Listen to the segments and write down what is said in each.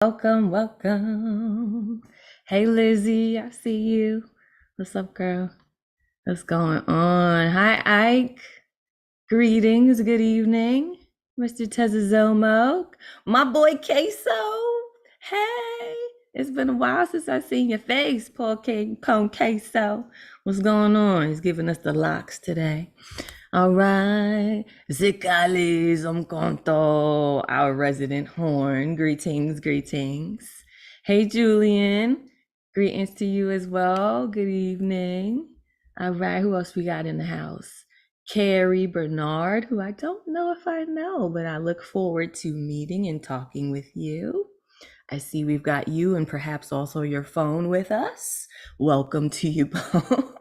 Welcome, welcome. Hey, Lizzie, I see you. What's up, girl? What's going on? Hi, Ike. Greetings, good evening. Mr. Tezazomo. My boy, Queso. Hey, it's been a while since I seen your face, Paul King, Pone Queso. What's going on? He's giving us the locks today. All right. Zikali Zomkonto, our resident horn. Greetings, greetings. Hey, Julian. Greetings to you as well. Good evening. All right. Who else we got in the house? Carrie Bernard, who I don't know if I know, but I look forward to meeting and talking with you. I see we've got you and perhaps also your phone with us. Welcome to you both.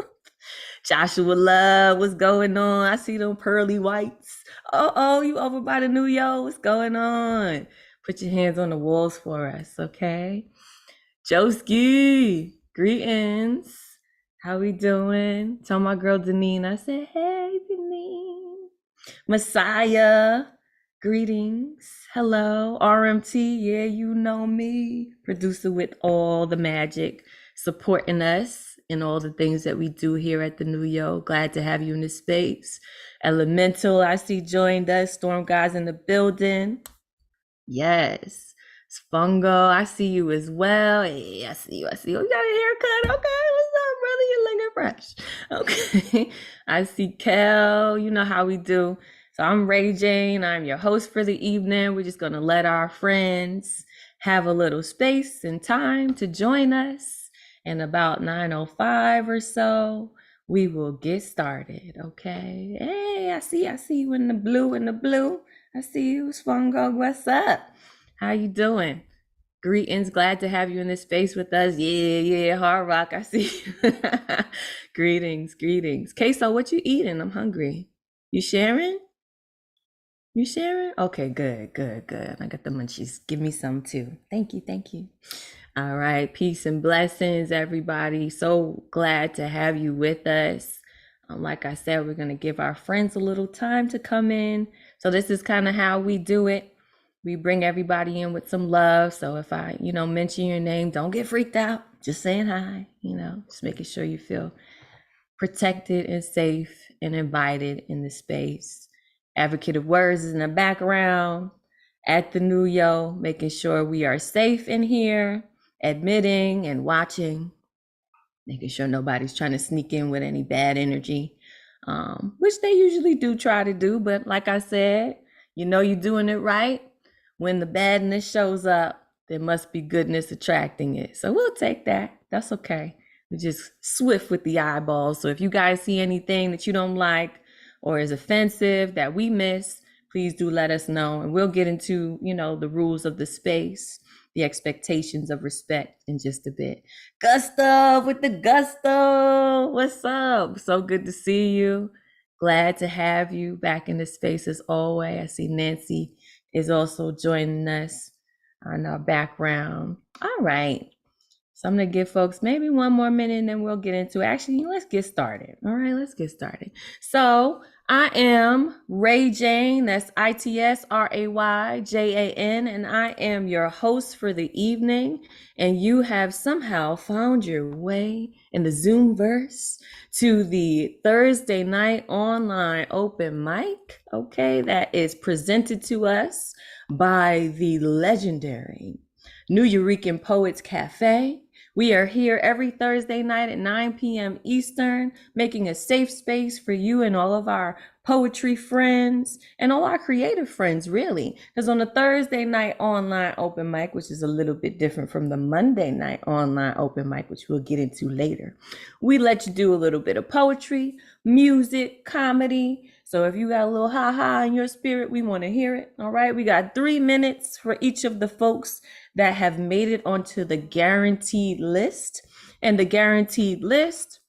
Joshua Love, what's going on? I see them pearly whites. Oh, you over by the New York? What's going on? Put your hands on the walls for us, okay? Joski, greetings. How we doing? Tell my girl Deneen, I said, hey, Deneen. Messiah, greetings. Hello, RMT, yeah, you know me. Producer with all the magic, supporting us in all the things that we do here at the New York. Glad to have you in this space. Elemental, I see joined us. Storm Guys in the building. Yes. Spungo, I see you as well. Hey, I see you. You got a haircut. Okay, what's up, brother? You're looking fresh. Okay. I see Kel. You know how we do. So I'm Ray Jane. I'm your host for the evening. We're just going to let our friends have a little space and time to join us. And about 9:05 or so, we will get started, okay? Hey, I see you in the blue, I see you, Spongo. What's up? How you doing? Greetings, glad to have you in this space with us. Yeah, Hard Rock, I see you. Greetings. Queso, what you eating? I'm hungry. You sharing? Okay, good. I got the munchies. Give me some too. Thank you. All right, peace and blessings, everybody. So glad to have you with us. Like I said, we're going to give our friends a little time to come in. So this is kind of how we do it. We bring everybody in with some love. So if I, mention your name, don't get freaked out. Just saying hi, just making sure you feel protected and safe and invited in the space. Advocate of Words is in the background at the New Yo, making sure we are safe in here, admitting and watching, making sure nobody's trying to sneak in with any bad energy, which they usually do try to do. But like I said, you're doing it right. When the badness shows up, there must be goodness attracting it. So we'll take that. That's okay. We're just swift with the eyeballs. So if you guys see anything that you don't like or is offensive that we miss, please do let us know. And we'll get into, the rules of the space, the expectations of respect in just a bit. Gusto with the gusto. What's up? So good to see you. Glad to have you back in the space as always. I see Nancy is also joining us on our background. All right. So I'm going to give folks maybe one more minute and then we'll get into it. Actually, let's get started. All right, let's get started. So I am Ray Jane. That's ITSRAYJAN. And I am your host for the evening. And you have somehow found your way in the Zoomverse to the Thursday night online open mic. Okay, that is presented to us by the legendary New Eurekan Poets Cafe. We are here every Thursday night at 9 p.m. Eastern, making a safe space for you and all of our poetry friends and all our creative friends, really. Because on the Thursday night online open mic, which is a little bit different from the Monday night online open mic, which we'll get into later, we let you do a little bit of poetry, music, comedy. So if you got a little ha-ha in your spirit, we want to hear it. All right, we got 3 minutes for each of the folks that have made it onto the guaranteed list. And the guaranteed list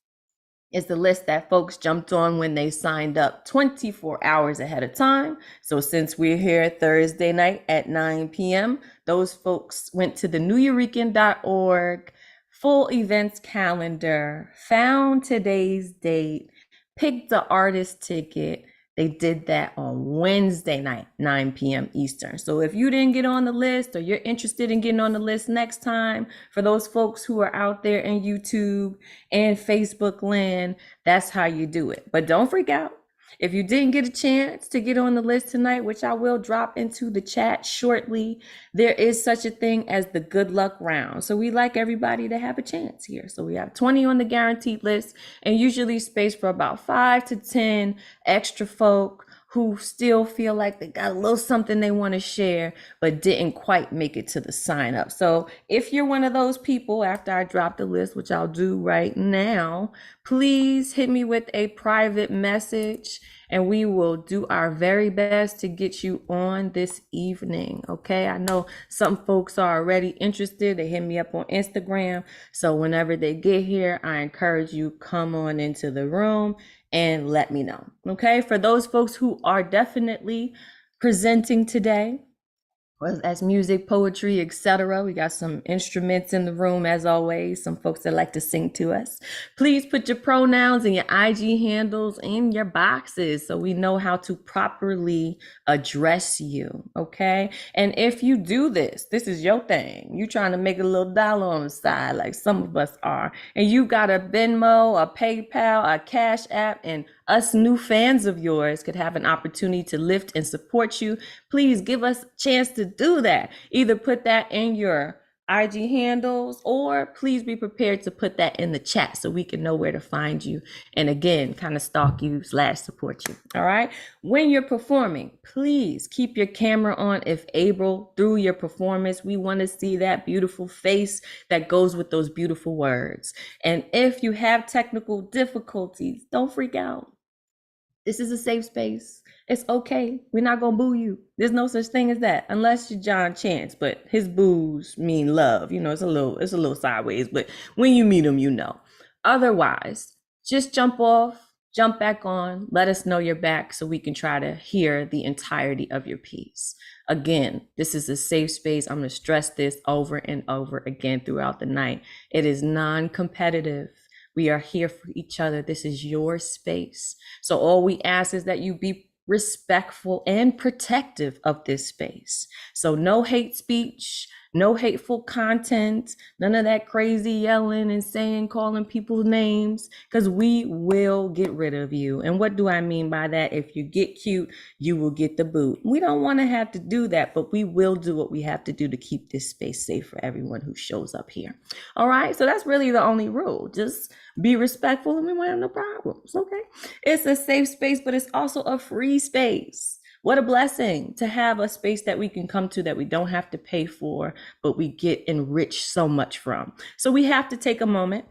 is the list that folks jumped on when they signed up 24 hours ahead of time. So since we're here Thursday night at 9 p.m., those folks went to the neweurekan.org full events calendar, found today's date, picked the artist ticket. They did that on Wednesday night, 9 p.m. Eastern. So if you didn't get on the list or you're interested in getting on the list next time, for those folks who are out there in YouTube and Facebook land, that's how you do it. But don't freak out. If you didn't get a chance to get on the list tonight, which I will drop into the chat shortly, there is such a thing as the good luck round. So we like everybody to have a chance here. So we have 20 on the guaranteed list and usually space for about 5 to 10 extra folk who still feel like they got a little something they want to share, but didn't quite make it to the sign up. So if you're one of those people, after I drop the list, which I'll do right now, please hit me with a private message and we will do our very best to get you on this evening. Okay. I know some folks are already interested. They hit me up on Instagram. So whenever they get here, I encourage you, come on into the room and let me know. Okay. For those folks who are definitely presenting today, whether that's music, poetry, etc. We got some instruments in the room as always, some folks that like to sing to us. Please put your pronouns and your IG handles in your boxes so we know how to properly address you, okay? And if you do this, this is your thing. You trying to make a little dollar on the side like some of us are, and you got a Venmo, a PayPal, a Cash App, and us new fans of yours could have an opportunity to lift and support you. Please give us a chance to do that. Either put that in your IG handles or please be prepared to put that in the chat so we can know where to find you. And again, kind of stalk you / support you. All right. When you're performing, please keep your camera on if able through your performance. We want to see that beautiful face that goes with those beautiful words. And if you have technical difficulties, don't freak out. This is a safe space. It's okay. We're not gonna boo you. There's no such thing as that, unless you're John Chance. But his boos mean love. You know, it's a little sideways. But when you meet him, you know. Otherwise, just jump off, jump back on. Let us know you're back so we can try to hear the entirety of your piece. Again, this is a safe space. I'm gonna stress this over and over again throughout the night. It is non-competitive. We are here for each other. This is your space. So all we ask is that you be respectful and protective of this space. So no hate speech, no hateful content, none of that crazy yelling and saying, calling people names, because we will get rid of you. And what do I mean by that? If you get cute, you will get the boot. We don't want to have to do that, but we will do what we have to do to keep this space safe for everyone who shows up here. All right. So that's really the only rule. Just be respectful and we won't have no problems. Okay. It's a safe space, but it's also a free space. What a blessing to have a space that we can come to that we don't have to pay for, but we get enriched so much from. So we have to take a moment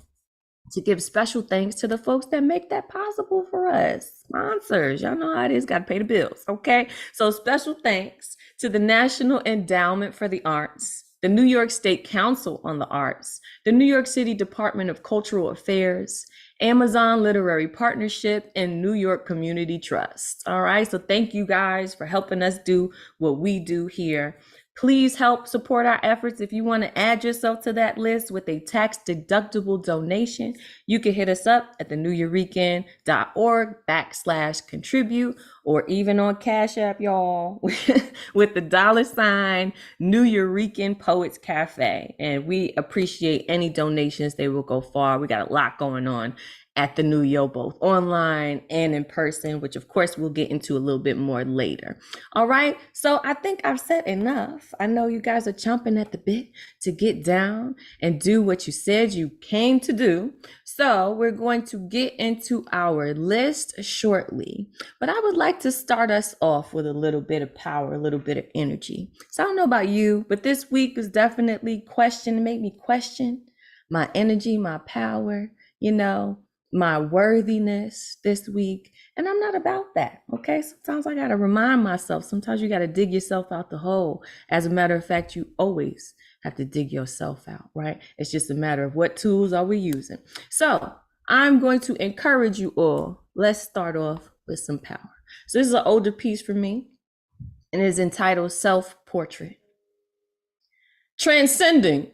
to give special thanks to the folks that make that possible for us. Sponsors, y'all know how it is, got to pay the bills, okay? So special thanks to the National Endowment for the Arts, the New York State Council on the Arts, the New York City Department of Cultural Affairs, Amazon Literary Partnership, and New York Community Trust. All right, so thank you guys for helping us do what we do here. Please help support our efforts. If you want to add yourself to that list with a tax-deductible donation, you can hit us up at theneweurekan.org/contribute, or even on Cash App, y'all, with the $ New Eurekan Poets Cafe. And we appreciate any donations. They will go far. We got a lot going on at the New Yo, both online and in person, which of course we'll get into a little bit more later. All right, so I think I've said enough. I know you guys are chomping at the bit to get down and do what you said you came to do. So we're going to get into our list shortly, but I would like to start us off with a little bit of power, a little bit of energy. So I don't know about you, but this week was definitely made me question my energy, my power, you know, my worthiness this week. And I'm not about that. Okay. Sometimes I got to remind myself, sometimes you got to dig yourself out the hole. As a matter of fact, you always have to dig yourself out, right? It's just a matter of what tools are we using. So I'm going to encourage you all. Let's start off with some power. So this is an older piece for me and it is entitled Self-Portrait. Transcending.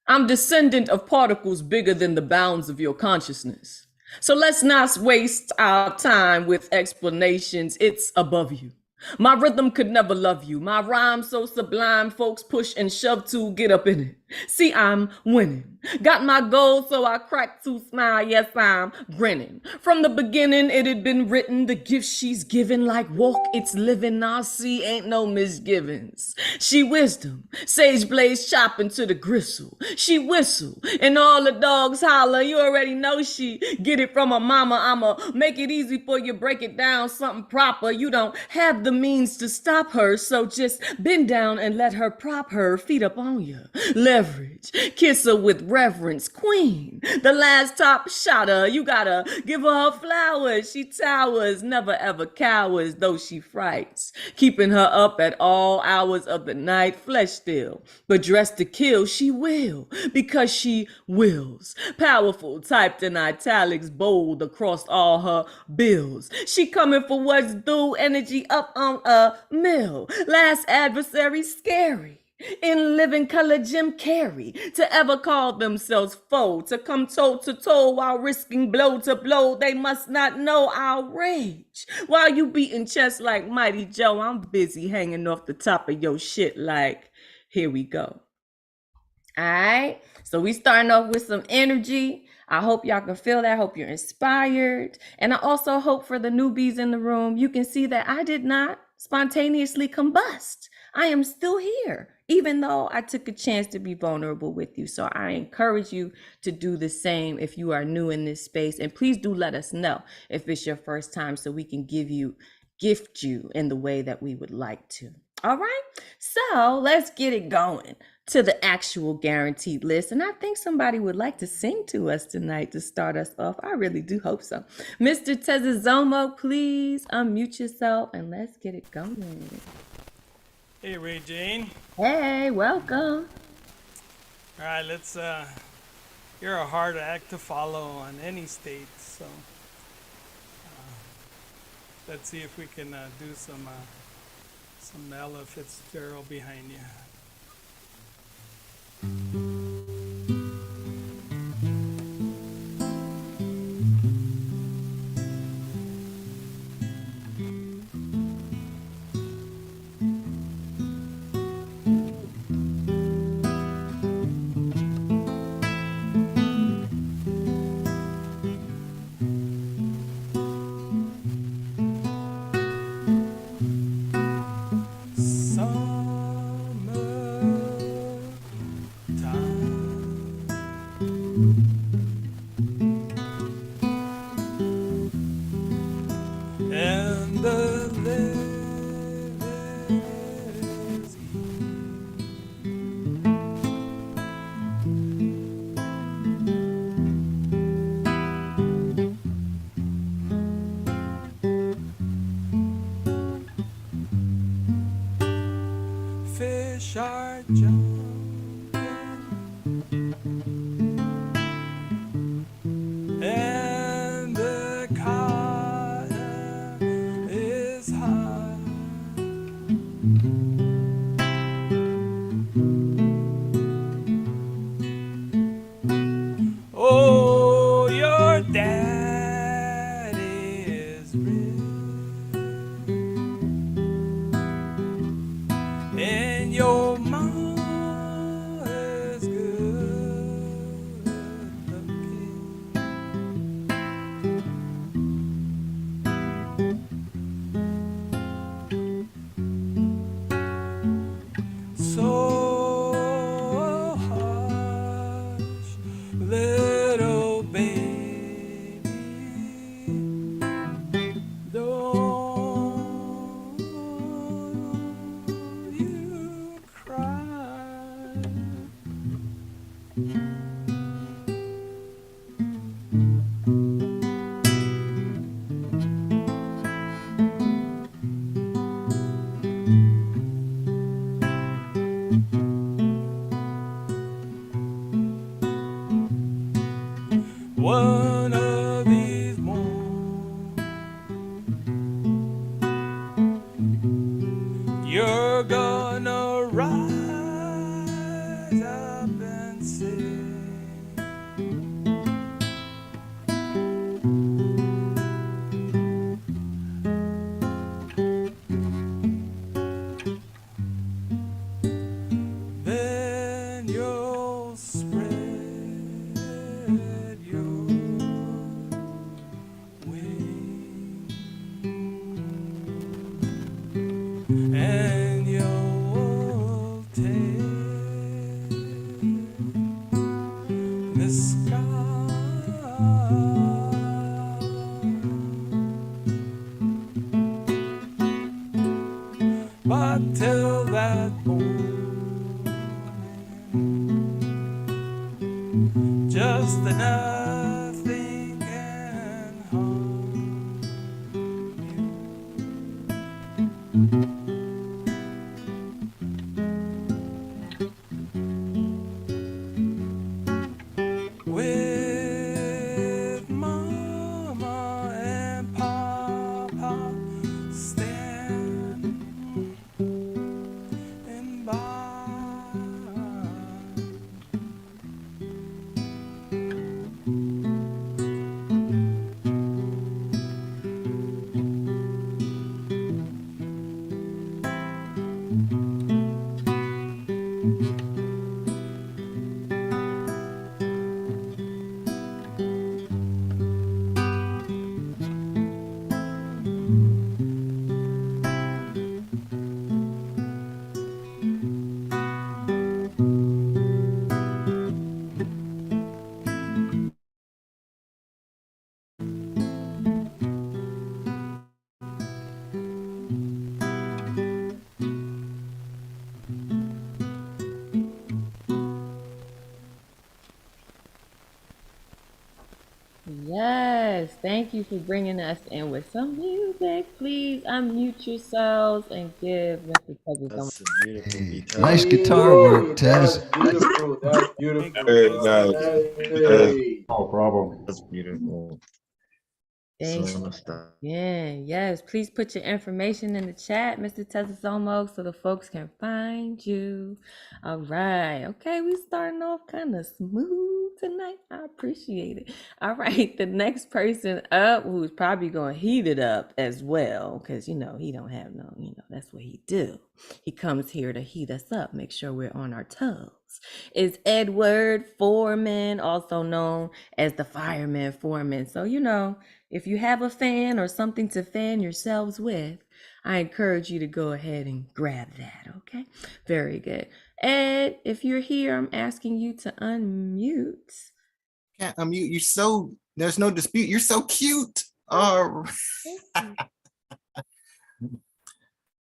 I'm descendant of particles bigger than the bounds of your consciousness. So let's not waste our time with explanations. It's above you. My rhythm could never love you. My rhyme so sublime, folks push and shove to get up in it. See, I'm winning. Got my goal, so I crack to smile. Yes, I'm grinning. From the beginning, it had been written. The gift she's given, like walk, it's living. I see, ain't no misgivings. She wisdom, sage blaze chopping to the gristle. She whistle, and all the dogs holler. You already know she get it from her mama. I'ma make it easy for you, break it down, something proper. You don't have the means to stop her, so just bend down and let her prop her feet up on you. Leverage, kiss her with reverence, queen. The last top shotter, you gotta give her flowers. She towers, never ever cowers, though she frights. Keeping her up at all hours of the night, flesh still, but dressed to kill, she will, because she wills. Powerful, typed in italics, bold across all her bills. She coming for what's due, energy up on a mill. Last adversary, scary. In living color, Jim Carrey, to ever call themselves foe, to come toe to toe while risking blow to blow. They must not know our rage. While you beating chest like Mighty Joe, I'm busy hanging off the top of your shit like, here we go. All right, so we starting off with some energy. I hope y'all can feel that. I hope you're inspired. And I also hope for the newbies in the room, you can see that I did not spontaneously combust. I am still here, even though I took a chance to be vulnerable with you. So I encourage you to do the same if you are new in this space. And please do let us know if it's your first time so we can gift you in the way that we would like to. All right, so let's get it going to the actual guaranteed list. And I think somebody would like to sing to us tonight to start us off. I really do hope so. Mr. Tezazomo, please unmute yourself and let's get it going. Hey, Ray Jane. Hey, welcome. All right, you're a hard act to follow on any state, so let's see if we can do some Ella Fitzgerald behind you. Fish are jumping and the cotton is high. Oh, your daddy is rich and your mom is good looking. So hush, little baby, don't you cry. One of these mornings, you're gonna rise up and sing. spread your wings, and you'll take the sky. But till that morning, just nothing can harm you. With Mama and Papa standing by. Yes, thank you for bringing us in with some music. Please unmute yourselves and give Mr. Tezzy some. That's a beautiful Hey, beat. nice guitar work, Tez. That's beautiful. That's Thank you. beautiful. Very Thanks, nice. thanks. Hey. No problem. That's beautiful. So Thank much stuff. Yeah, yes. Please put your information in the chat, Mr. Tesasomo, so the folks can find you. All right. Okay, we starting off kind of smooth tonight. I appreciate it. All right, the next person up, who's probably going to heat it up as well, because, he don't have no, that's what he do. He comes here to heat us up, make sure we're on our toes. Is Edward Foreman, also known as the Fireman Foreman. So, if you have a fan or something to fan yourselves with, I encourage you to go ahead and grab that, okay? Very good. Ed, if you're here, I'm asking you to unmute. Can't unmute. There's no dispute. You're so cute.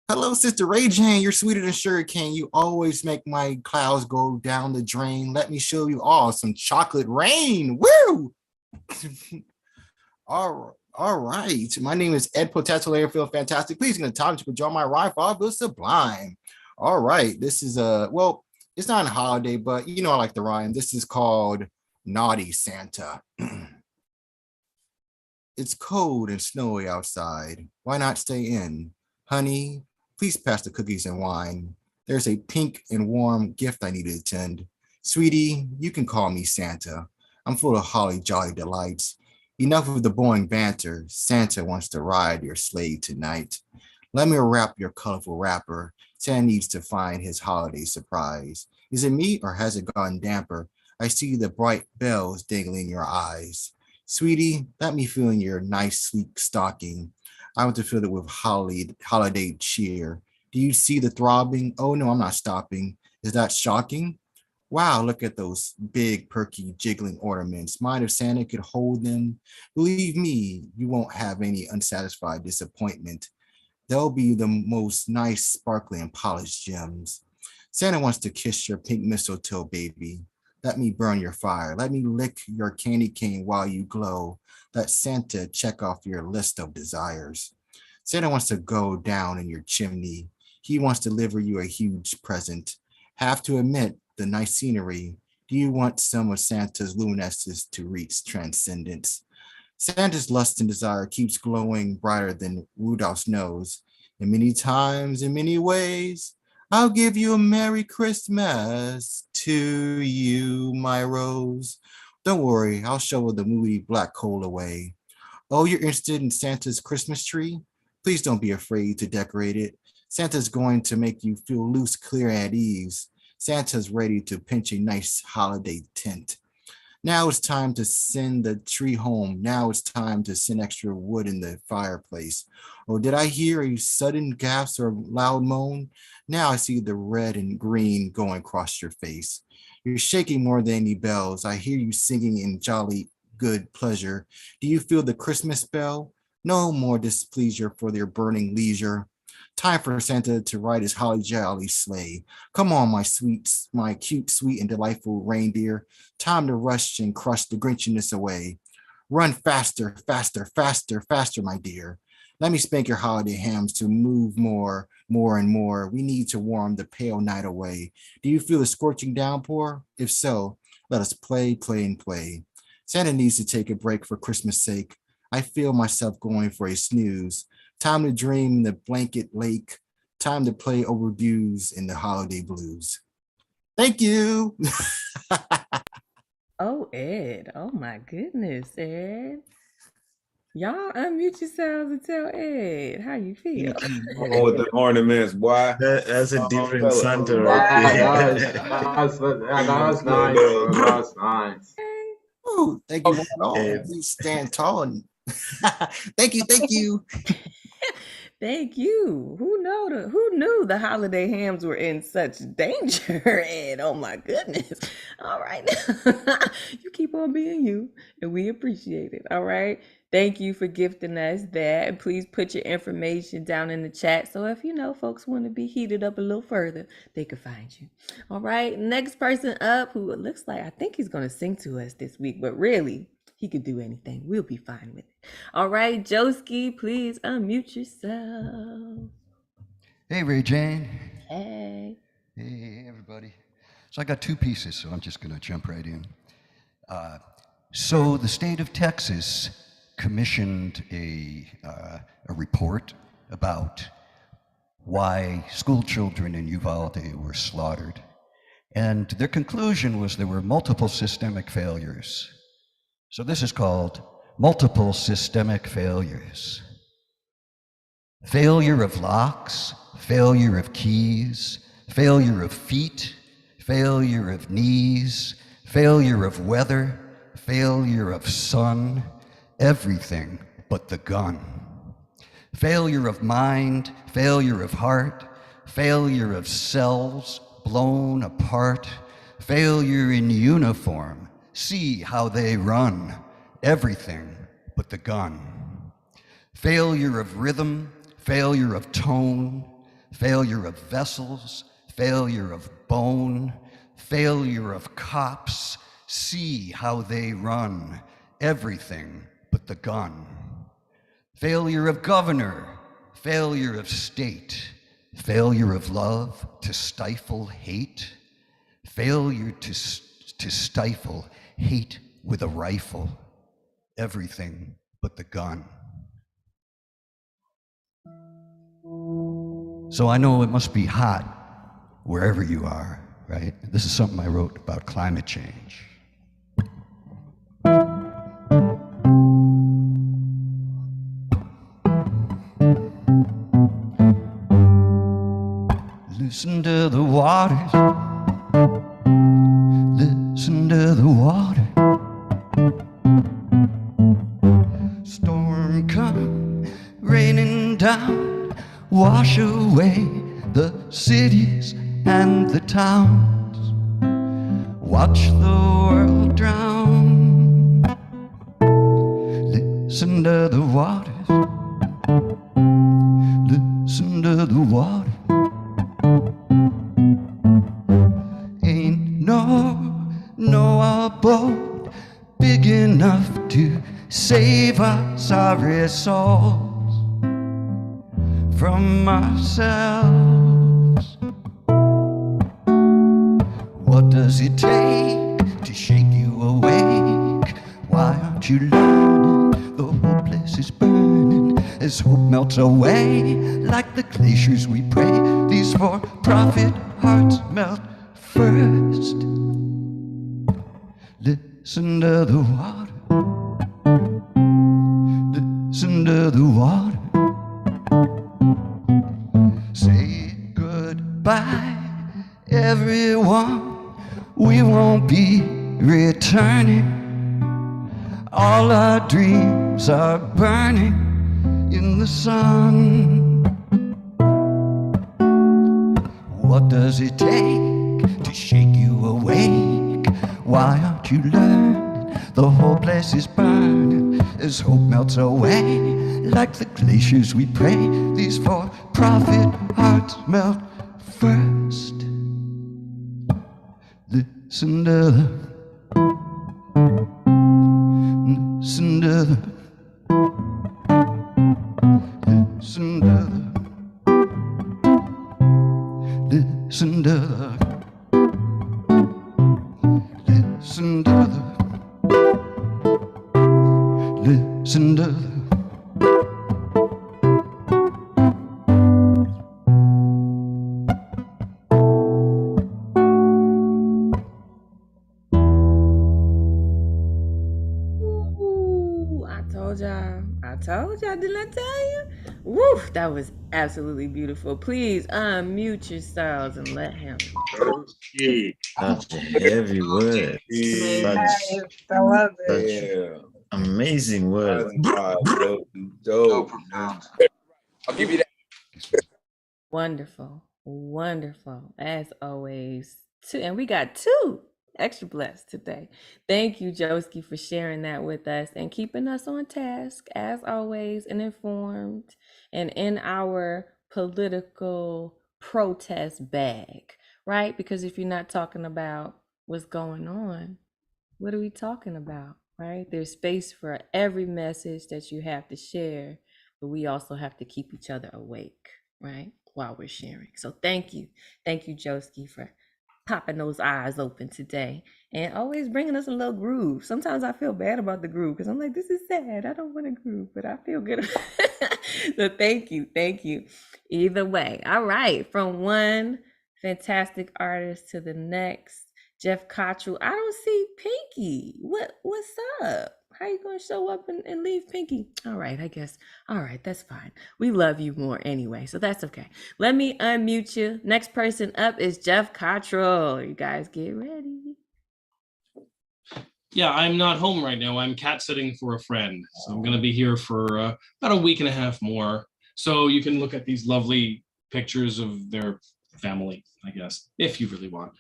Hello, Sister Ray Jane. You're sweeter than sugar cane. You always make my clouds go down the drain. Let me show you all some chocolate rain. Woo! All right. My name is Ed Potato. I feel fantastic. Please get a time to enjoy my ride for the sublime. All right. This is it's not a holiday, but I like the rhyme. This is called Naughty Santa. It's cold and snowy outside. Why not stay in? Honey, please pass the cookies and wine. There's a pink and warm gift I need to attend. Sweetie, you can call me Santa. I'm full of holly jolly delights. Enough of the boring banter. Santa wants to ride your sleigh tonight. Let me wrap your colorful wrapper. Santa needs to find his holiday surprise. Is it me or has it gone damper? I see the bright bells dangling in your eyes. Sweetie, let me feel in your nice, sleek stocking. I want to fill it with holiday cheer. Do you see the throbbing? Oh no, I'm not stopping. Is that shocking? Wow, look at those big, perky, jiggling ornaments. Mind if Santa could hold them? Believe me, you won't have any unsatisfied disappointment. They'll be the most nice, sparkling, and polished gems. Santa wants to kiss your pink mistletoe, baby. Let me burn your fire. Let me lick your candy cane while you glow. Let Santa check off your list of desires. Santa wants to go down in your chimney. He wants to deliver you a huge present. Have to admit, the nice scenery. Do you want some of Santa's luminescence to reach transcendence? Santa's lust and desire keeps glowing brighter than Rudolph's nose. And many times, in many ways, I'll give you a Merry Christmas to you, my rose. Don't worry, I'll shovel the moody black coal away. Oh, you're interested in Santa's Christmas tree? Please don't be afraid to decorate it. Santa's going to make you feel loose, clear, and at ease. Santa's ready to pinch a nice holiday tent. Now it's time to send the tree home. Now it's time to send extra wood in the fireplace. Oh, did I hear a sudden gasp or loud moan? Now I see the red and green going across your face. You're shaking more than any bells. I hear you singing in jolly good pleasure. Do you feel the Christmas bell? No more displeasure for your burning leisure. Time for Santa to ride his holly jolly sleigh. Come on, my sweets, my cute, sweet, and delightful reindeer. Time to rush and crush the Grinchiness away. Run faster, faster, faster, faster, my dear. Let me spank your holiday hams to move more, more and more. We need to warm the pale night away. Do you feel the scorching downpour? If so, let us play, play, and play. Santa needs to take a break for Christmas' sake. I feel myself going for a snooze. Time to dream in the blanket lake. Time to play overdues in the holiday blues. Thank you. Oh, Ed. Oh my goodness, Ed. Y'all unmute yourselves and tell Ed how you feel. Oh, with the ornaments, boy. That's a different Santa Yeah, right that there. was nice, bro. That was nice. Oh, thank you all. Please stand tall. And thank you, thank you. Thank you. Who knew the holiday hams were in such danger, Ed? Oh my goodness. All right. You keep on being you, and we appreciate it. All right. Thank you for gifting us that. And please put your information down in the chat. So if folks want to be heated up a little further, they can find you. All right. Next person up, who it looks like I think he's gonna sing to us this week, but really he could do anything. We'll be fine with it. All right, Joski, please unmute yourself. Hey, Ray Jane. Hey. Hey, everybody. So I got two pieces, so I'm just going to jump right in. So the state of Texas commissioned a report about why school children in Uvalde were slaughtered. And their conclusion was there were multiple systemic failures. So this is called multiple systemic failures. Failure of locks, failure of keys, failure of feet, failure of knees, failure of weather, failure of sun, everything but the gun. Failure of mind, failure of heart, failure of cells blown apart, failure in uniform. See how they run, everything but the gun. Failure of rhythm, failure of tone, failure of vessels, failure of bone, failure of cops. See how they run, everything but the gun. Failure of governor, failure of state, failure of love to stifle hate, failure to stifle hate with a rifle, everything but the gun. So I know it must be hot wherever you are, right? This is something I wrote about climate change. Listen to the waters. Listen to the water. Storm come raining down, wash away the cities and the towns. Watch the world drown. Listen to the waters. Listen to the water. Ain't no boat big enough to save our sorry souls from ourselves. What does it take to shake you awake? Why aren't you learning? The whole place is burning as hope melts away like the glaciers we pray. These for-profit hearts melt first. Listen to the water. Listen to the water. Say goodbye, everybody. everyone, we won't be returning. All our dreams are burning in the sun. What does it take to shake you awake? Why aren't you learning? The whole place is burning as hope melts away. Like the glaciers we pray, these for-profit hearts melt first. Listen to the, listen to the, listen to the, listen to the, listen to the, listen to the. Ooh, I told y'all, didn't I tell you? Woo, that was absolutely beautiful. Please unmute yourselves and let him. Such a heavy word. I love it. Such amazing word. Dope. I'll give you that. Wonderful, wonderful, as always. And we got two extra blessed today. Thank you, Joski, for sharing that with us and keeping us on task, as always, and informed and in our political protest bag, right? Because if you're not talking about what's going on, what are we talking about, right? There's space for every message that you have to share, but we also have to keep each other awake, right? While we're sharing. So thank you, Joski, for popping those eyes open today and always bringing us a little groove. Sometimes I feel bad about the groove because I'm like, this is sad. I don't want to groove, but I feel good. So thank you. Either way. All right. From one fantastic artist to the next, Jeff Cottrell. I don't see Pinky. What's up? How you gonna show up and leave Pinky? All right, I guess. All right, that's fine. We love you more anyway, so that's okay. Let me unmute you. Next person up is Jeff Cottrell. You guys get ready. Yeah, I'm not home right now. I'm cat sitting for a friend. So I'm gonna be here for about a week and a half more. So you can look at these lovely pictures of their family, I guess, if you really want.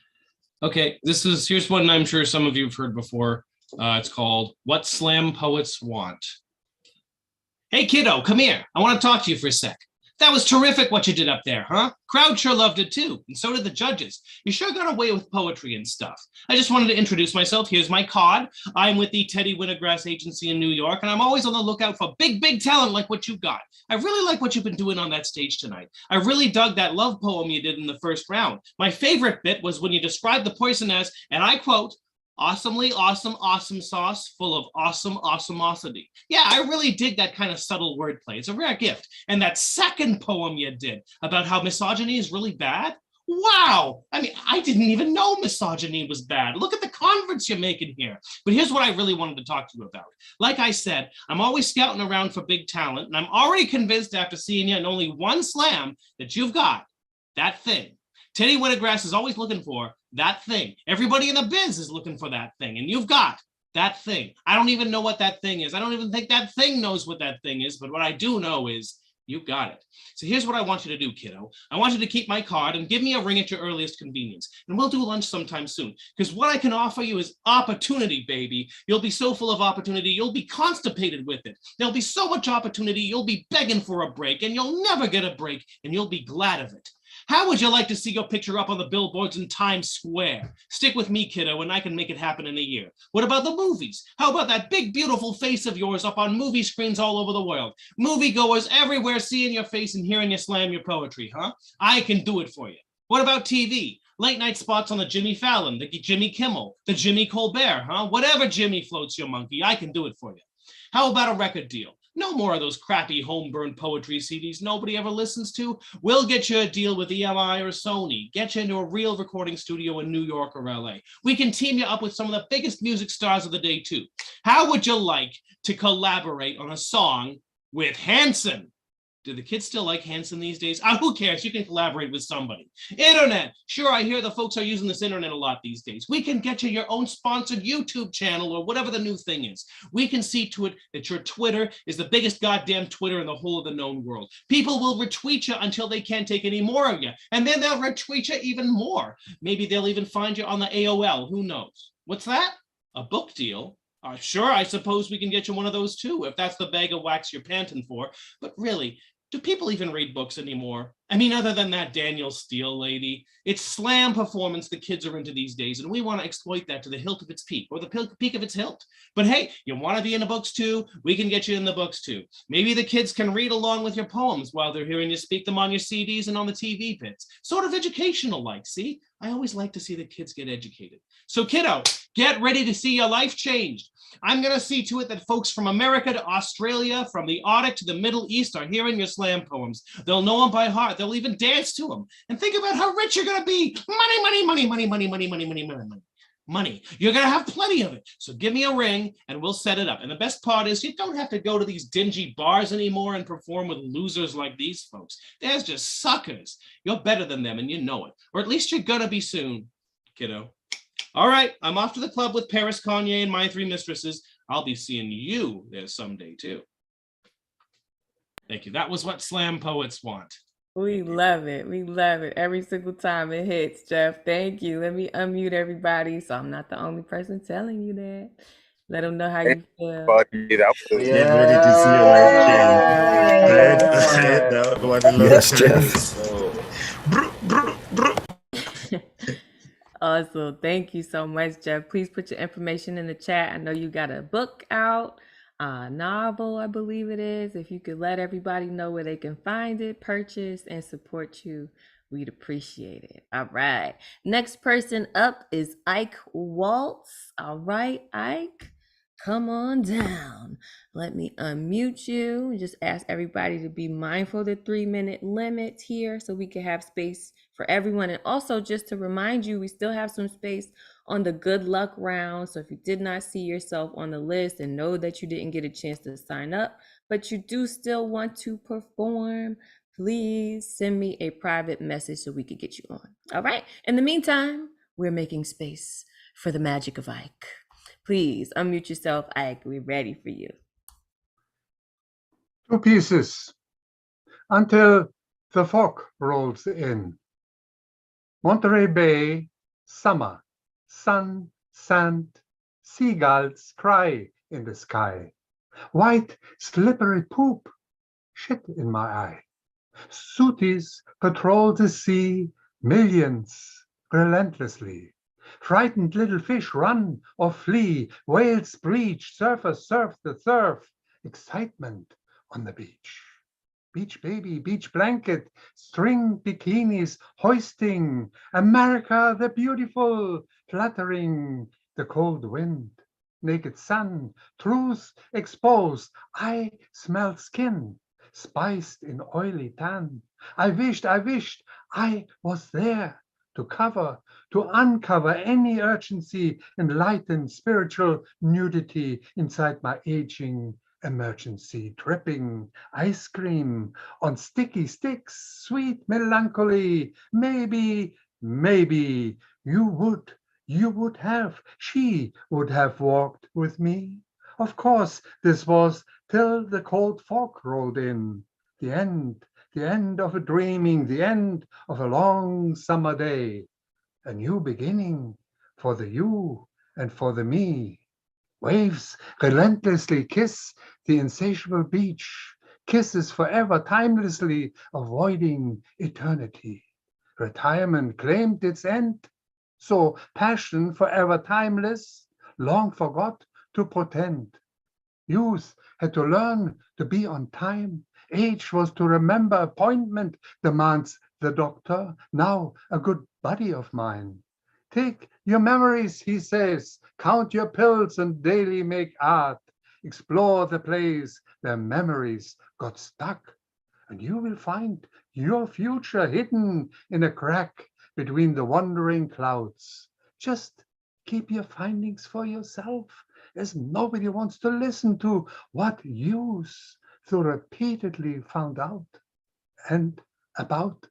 Okay, here's one I'm sure some of you have heard before. It's called What Slam Poets Want. Hey kiddo, come here. I want to talk to you for a sec. That was terrific what you did up there, huh? Crowd sure loved it too, and so did the judges. You sure got away with poetry and stuff. I just wanted to introduce myself. Here's my card. I'm with the Teddy Wintergrass Agency in New York, and I'm always on the lookout for big talent like what you got. I really like what you've been doing on that stage tonight. I really dug that love poem you did in the first round. My favorite bit was when you described the person as, and I quote, awesomely awesome sauce full of awesomosity. Yeah, I really dig that kind of subtle wordplay. It's a rare gift. And that second poem you did about how misogyny is really bad. Wow. I mean, I didn't even know misogyny was bad. Look at the converts you're making here. But here's what I really wanted to talk to you about. Like I said, I'm always scouting around for big talent, and I'm already convinced after seeing you in only one slam that you've got that thing. Teddy Wintergrass is always looking for that thing. Everybody in the biz is looking for that thing, and you've got that thing. I don't even know what that thing is. I don't even think that thing knows what that thing is, but what I do know is you got it. So here's what I want you to do, kiddo. I want you to keep my card and give me a ring at your earliest convenience, and we'll do lunch sometime soon, because what I can offer you is opportunity, baby. You'll be so full of opportunity, you'll be constipated with it. There'll be so much opportunity, you'll be begging for a break, and you'll never get a break, and you'll be glad of it. How would you like to see your picture up on the billboards in Times Square? Stick with me, kiddo, and I can make it happen in a year. What about the movies? How about that big, beautiful face of yours up on movie screens all over the world? Moviegoers everywhere seeing your face and hearing you slam your poetry, huh? I can do it for you. What about TV? Late night spots on the Jimmy Fallon, the Jimmy Kimmel, the Jimmy Colbert, huh? Whatever Jimmy floats your monkey, I can do it for you. How about a record deal? No more of those crappy home-burned poetry CDs nobody ever listens to. We'll get you a deal with EMI or Sony, get you into a real recording studio in New York or LA. We can team you up with some of the biggest music stars of the day too. How would you like to collaborate on a song with Hanson? Do the kids still like Hanson these days? Who cares? You can collaborate with somebody. Internet. Sure, I hear the folks are using this internet a lot these days. We can get you your own sponsored YouTube channel or whatever the new thing is. We can see to it that your Twitter is the biggest goddamn Twitter in the whole of the known world. People will retweet you until they can't take any more of you. And then they'll retweet you even more. Maybe they'll even find you on the AOL. Who knows? What's that? A book deal? Sure, I suppose we can get you one of those too, if that's the bag of wax you're panting for. But really, do people even read books anymore? I mean, other than that Danielle Steele lady, it's slam performance the kids are into these days, and we want to exploit that to the hilt of its peak, or the peak of its hilt. But hey, you want to be in the books too? We can get you in the books too. Maybe the kids can read along with your poems while they're hearing you speak them on your CDs and on the TV pits. Sort of educational like, see? I always like to see the kids get educated. So kiddo, get ready to see your life changed. I'm going to see to it that folks from America to Australia, from the Arctic to the Middle East are hearing your slam poems. They'll know them by heart. They'll even dance to them. And think about how rich you're going to be. Money, money, money, money, money, money, money, money, money, money. Money. You're going to have plenty of it. So give me a ring and we'll set it up. And the best part is you don't have to go to these dingy bars anymore and perform with losers like these folks. They're just suckers. You're better than them and you know it. Or at least you're going to be soon, kiddo. All right, I'm off to the club with Paris, Kanye, and my three mistresses. I'll be seeing you there someday, too. Thank you. That was what slam poets want. We love it. We love it. Every single time it hits, Jeff. Thank you. Let me unmute everybody so I'm not the only person telling you that. Let them know how you feel. Get ready to see your life change. Yes, Jeff. Awesome. Thank you so much, Jeff. Please put your information in the chat. I know you got a book out, a novel, I believe it is. If you could let everybody know where they can find it, purchase, and support you, we'd appreciate it. All right. Next person up is Ike Waltz. All right, Ike, come on down. Let me unmute you and just ask everybody to be mindful of the 3-minute limit here so we can have space for everyone. And also just to remind you, we still have some space on the good luck round. So if you did not see yourself on the list and know that you didn't get a chance to sign up, but you do still want to perform, please send me a private message so we could get you on. All right. In the meantime, we're making space for the magic of Ike. Please unmute yourself, Ike. We're ready for you. 2 pieces. Until the fog rolls in. Monterey Bay, summer, sun, sand, seagulls cry in the sky. White, slippery poop, shit in my eye. Sooties patrol the sea, millions, relentlessly. Frightened little fish run or flee, whales breach, surfers surf the surf. Excitement on the beach. Beach baby, beach blanket, string bikinis hoisting. America the beautiful, fluttering the cold wind. Naked sun, truth exposed. I smell skin, spiced in oily tan. I wished I was there to cover, to uncover any urgency, enlighten spiritual nudity inside my aging emergency. Dripping ice cream on sticky sticks, sweet melancholy. Maybe she would have walked with me. Of course, this was till the cold fog rolled in. The end of a dreaming, the end of a long summer day. A new beginning for the you and for the me. Waves relentlessly kiss the insatiable beach. Kisses forever, timelessly avoiding eternity. Retirement claimed its end. So passion forever timeless, long forgot to pretend. Youth had to learn to be on time. Age was to remember appointment, demands the doctor. Now a good buddy of mine. Take your memories, he says. Count your pills and daily make art. Explore the place where memories got stuck. And you will find your future hidden in a crack between the wandering clouds. Just keep your findings for yourself, as nobody wants to listen to what use so repeatedly found out and about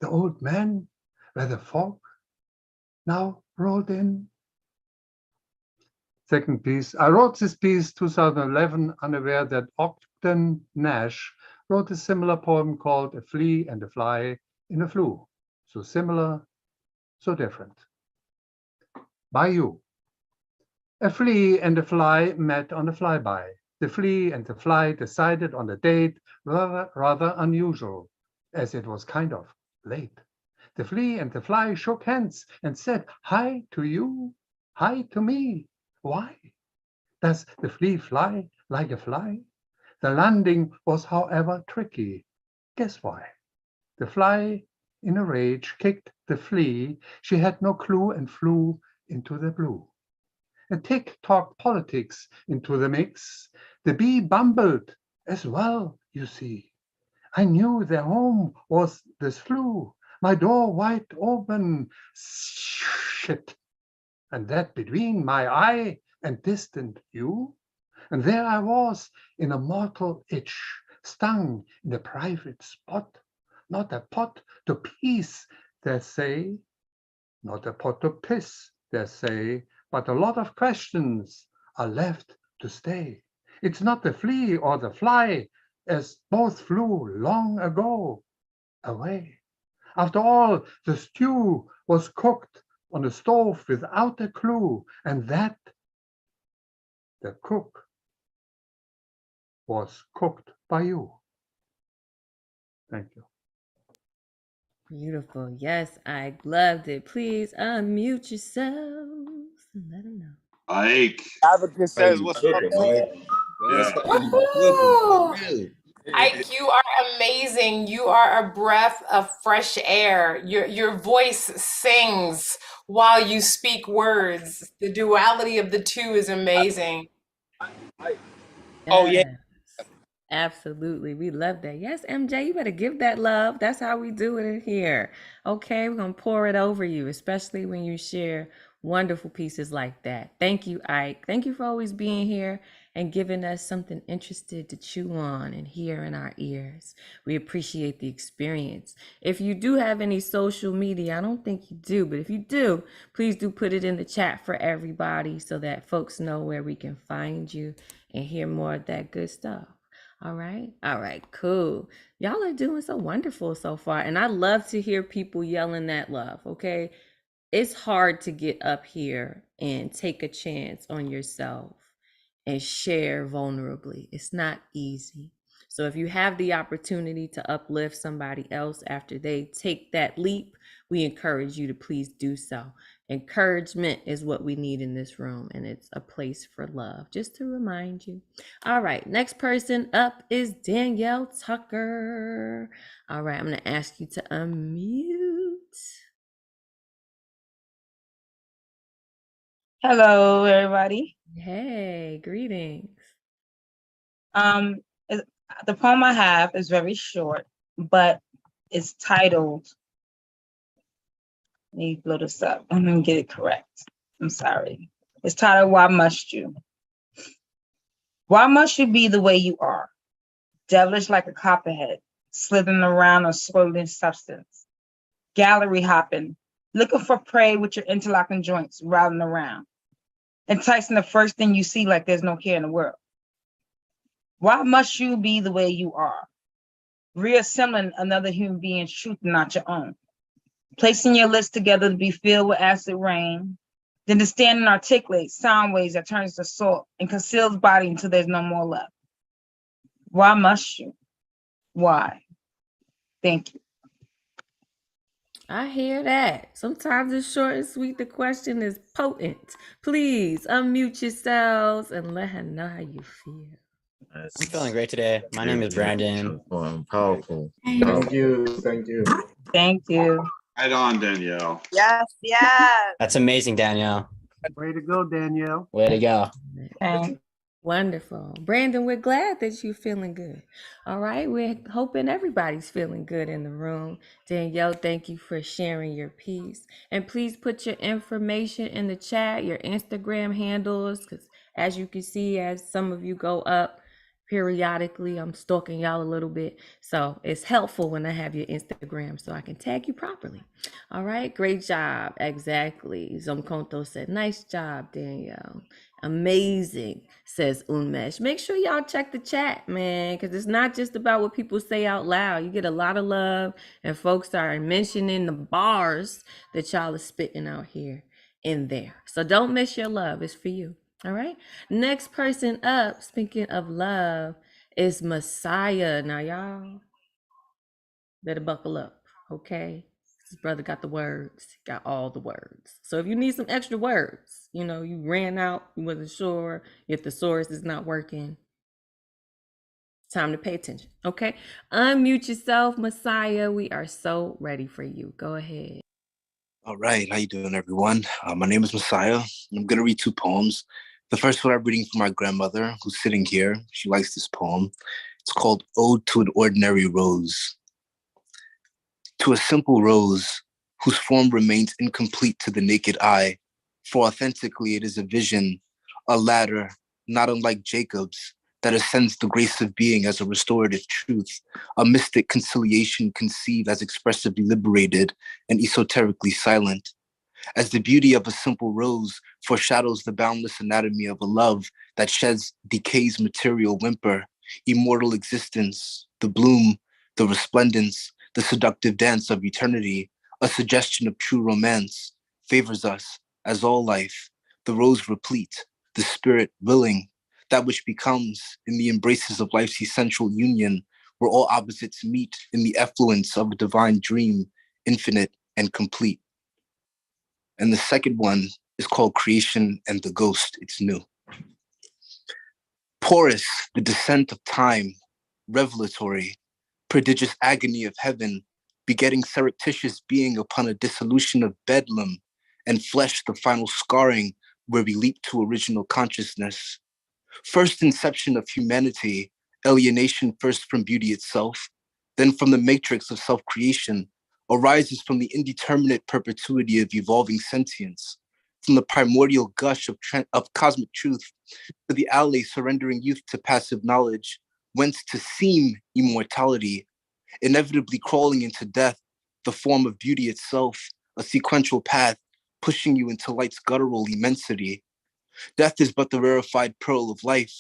the old man where the fog now rolled in. Second piece. I wrote this piece 2011 unaware that Ogden Nash wrote a similar poem called A Flea and a Fly in a Flue. So similar, so different. By you. A flea and a fly met on a flyby. The flea and the fly decided on a date rather unusual, as it was kind of late. The flea and the fly shook hands and said, "Hi to you, hi to me." Why? Does the flea fly like a fly? The landing was, however, tricky. Guess why? The fly, in a rage, kicked the flea. She had no clue and flew into the blue. A tick talked politics into the mix. The bee bumbled as well, you see. I knew their home was this flue. My door wide open, shit. And that between my eye and distant you. And there I was in a mortal itch, stung in a private spot. Not a pot to piece, they say. Not a pot to piss, they say. But a lot of questions are left to stay. It's not the flea or the fly, as both flew long ago away. After all, the stew was cooked on the stove without a clue, and that the cook was cooked by you. Thank you. Beautiful. Yes, I loved it. Please unmute yourselves and let them know. Ike. Advocate says, "What's up, man?" Woo-hoo! Ike, you are amazing. You are a breath of fresh air. Your voice sings while you speak words. The duality of the two is amazing. Oh, yeah. Absolutely. We love that. Yes, MJ, you better give that love. That's how we do it in here. Okay, we're going to pour it over you, especially when you share wonderful pieces like that. Thank you, Ike. Thank you for always being here and giving us something interested to chew on and hear in our ears. We appreciate the experience. If you do have any social media, I don't think you do, but if you do, please do put it in the chat for everybody so that folks know where we can find you and hear more of that good stuff. All right, cool. Y'all are doing so wonderful so far. And I love to hear people yelling that love, okay? It's hard to get up here and take a chance on yourself and share vulnerably. It's not easy. So if you have the opportunity to uplift somebody else after they take that leap, we encourage you to please do so. Encouragement is what we need in this room, and it's a place for love, just to remind you. All right, next person up is Danielle Tucker. All right, I'm going to ask you to unmute. Hello, everybody. Hey, greetings. The poem I have is very short, but it's titled, let me blow this up. I'm gonna get it correct. I'm sorry. It's titled, Why Must You? Why must you be the way you are? Devilish like a copperhead, slithering around on swirling substance. Gallery hopping, looking for prey with your interlocking joints, rattling around. Enticing the first thing you see like there's no care in the world. Why must you be the way you are? Reassembling another human being's truth, not your own. Placing your lips together to be filled with acid rain, then to stand and articulate sound waves that turns to salt and conceals body until there's no more left. Why must you? Why? Thank you. I hear that. Sometimes it's short and sweet. The question is potent. Please unmute yourselves and let her know how you feel. I'm feeling great today. My name is Brandon. Powerful. Thank you. Thank you. Thank you. Right on, Danielle. Yes, yes. That's amazing, Danielle. Way to go, Danielle. Way to go. Thanks. Wonderful. Brandon, we're glad that you're feeling good. All right, we're hoping everybody's feeling good in the room. Danielle, thank you for sharing your piece. And please put your information in the chat, your Instagram handles, because as you can see, as some of you go up, periodically. I'm stalking y'all a little bit. So it's helpful when I have your Instagram so I can tag you properly. All right, great job. Exactly. Zomkonto said, nice job, Danielle. Amazing, says Unmesh. Make sure y'all check the chat, man, because it's not just about what people say out loud. You get a lot of love, and folks are mentioning the bars that y'all are spitting out here in there. So don't miss your love. It's for you. All right. Next person up, speaking of love, is Messiah. Now, y'all better buckle up, okay? His brother got the words, got all the words. So if you need some extra words, you know, you ran out, you wasn't sure, your thesaurus is not working, time to pay attention, okay? Unmute yourself, Messiah. We are so ready for you. Go ahead. All right, how you doing, everyone? My name is Messiah. I'm going to read two poems. The first one I'm reading from my grandmother, who's sitting here. She likes this poem. It's called Ode to an Ordinary Rose. To a simple rose, whose form remains incomplete to the naked eye, for authentically it is a vision, a ladder, not unlike Jacob's, that ascends the grace of being as a restorative truth, a mystic conciliation conceived as expressively liberated and esoterically silent. As the beauty of a simple rose foreshadows the boundless anatomy of a love that sheds decay's material whimper, immortal existence, the bloom, the resplendence, the seductive dance of eternity, a suggestion of true romance, favors us, as all life, the rose replete, the spirit willing, that which becomes, in the embraces of life's essential union, where all opposites meet in the effluence of a divine dream, infinite and complete. And the second one is called Creation and the Ghost. It's new. Porous, the descent of time, revelatory, prodigious agony of heaven, begetting surreptitious being upon a dissolution of bedlam, and flesh the final scarring where we leap to original consciousness. First inception of humanity, alienation first from beauty itself, then from the matrix of self-creation, arises from the indeterminate perpetuity of evolving sentience, from the primordial gush of cosmic truth to the alley surrendering youth to passive knowledge, whence to seem immortality, inevitably crawling into death, the form of beauty itself, a sequential path, pushing you into light's guttural immensity. Death is but the rarefied pearl of life,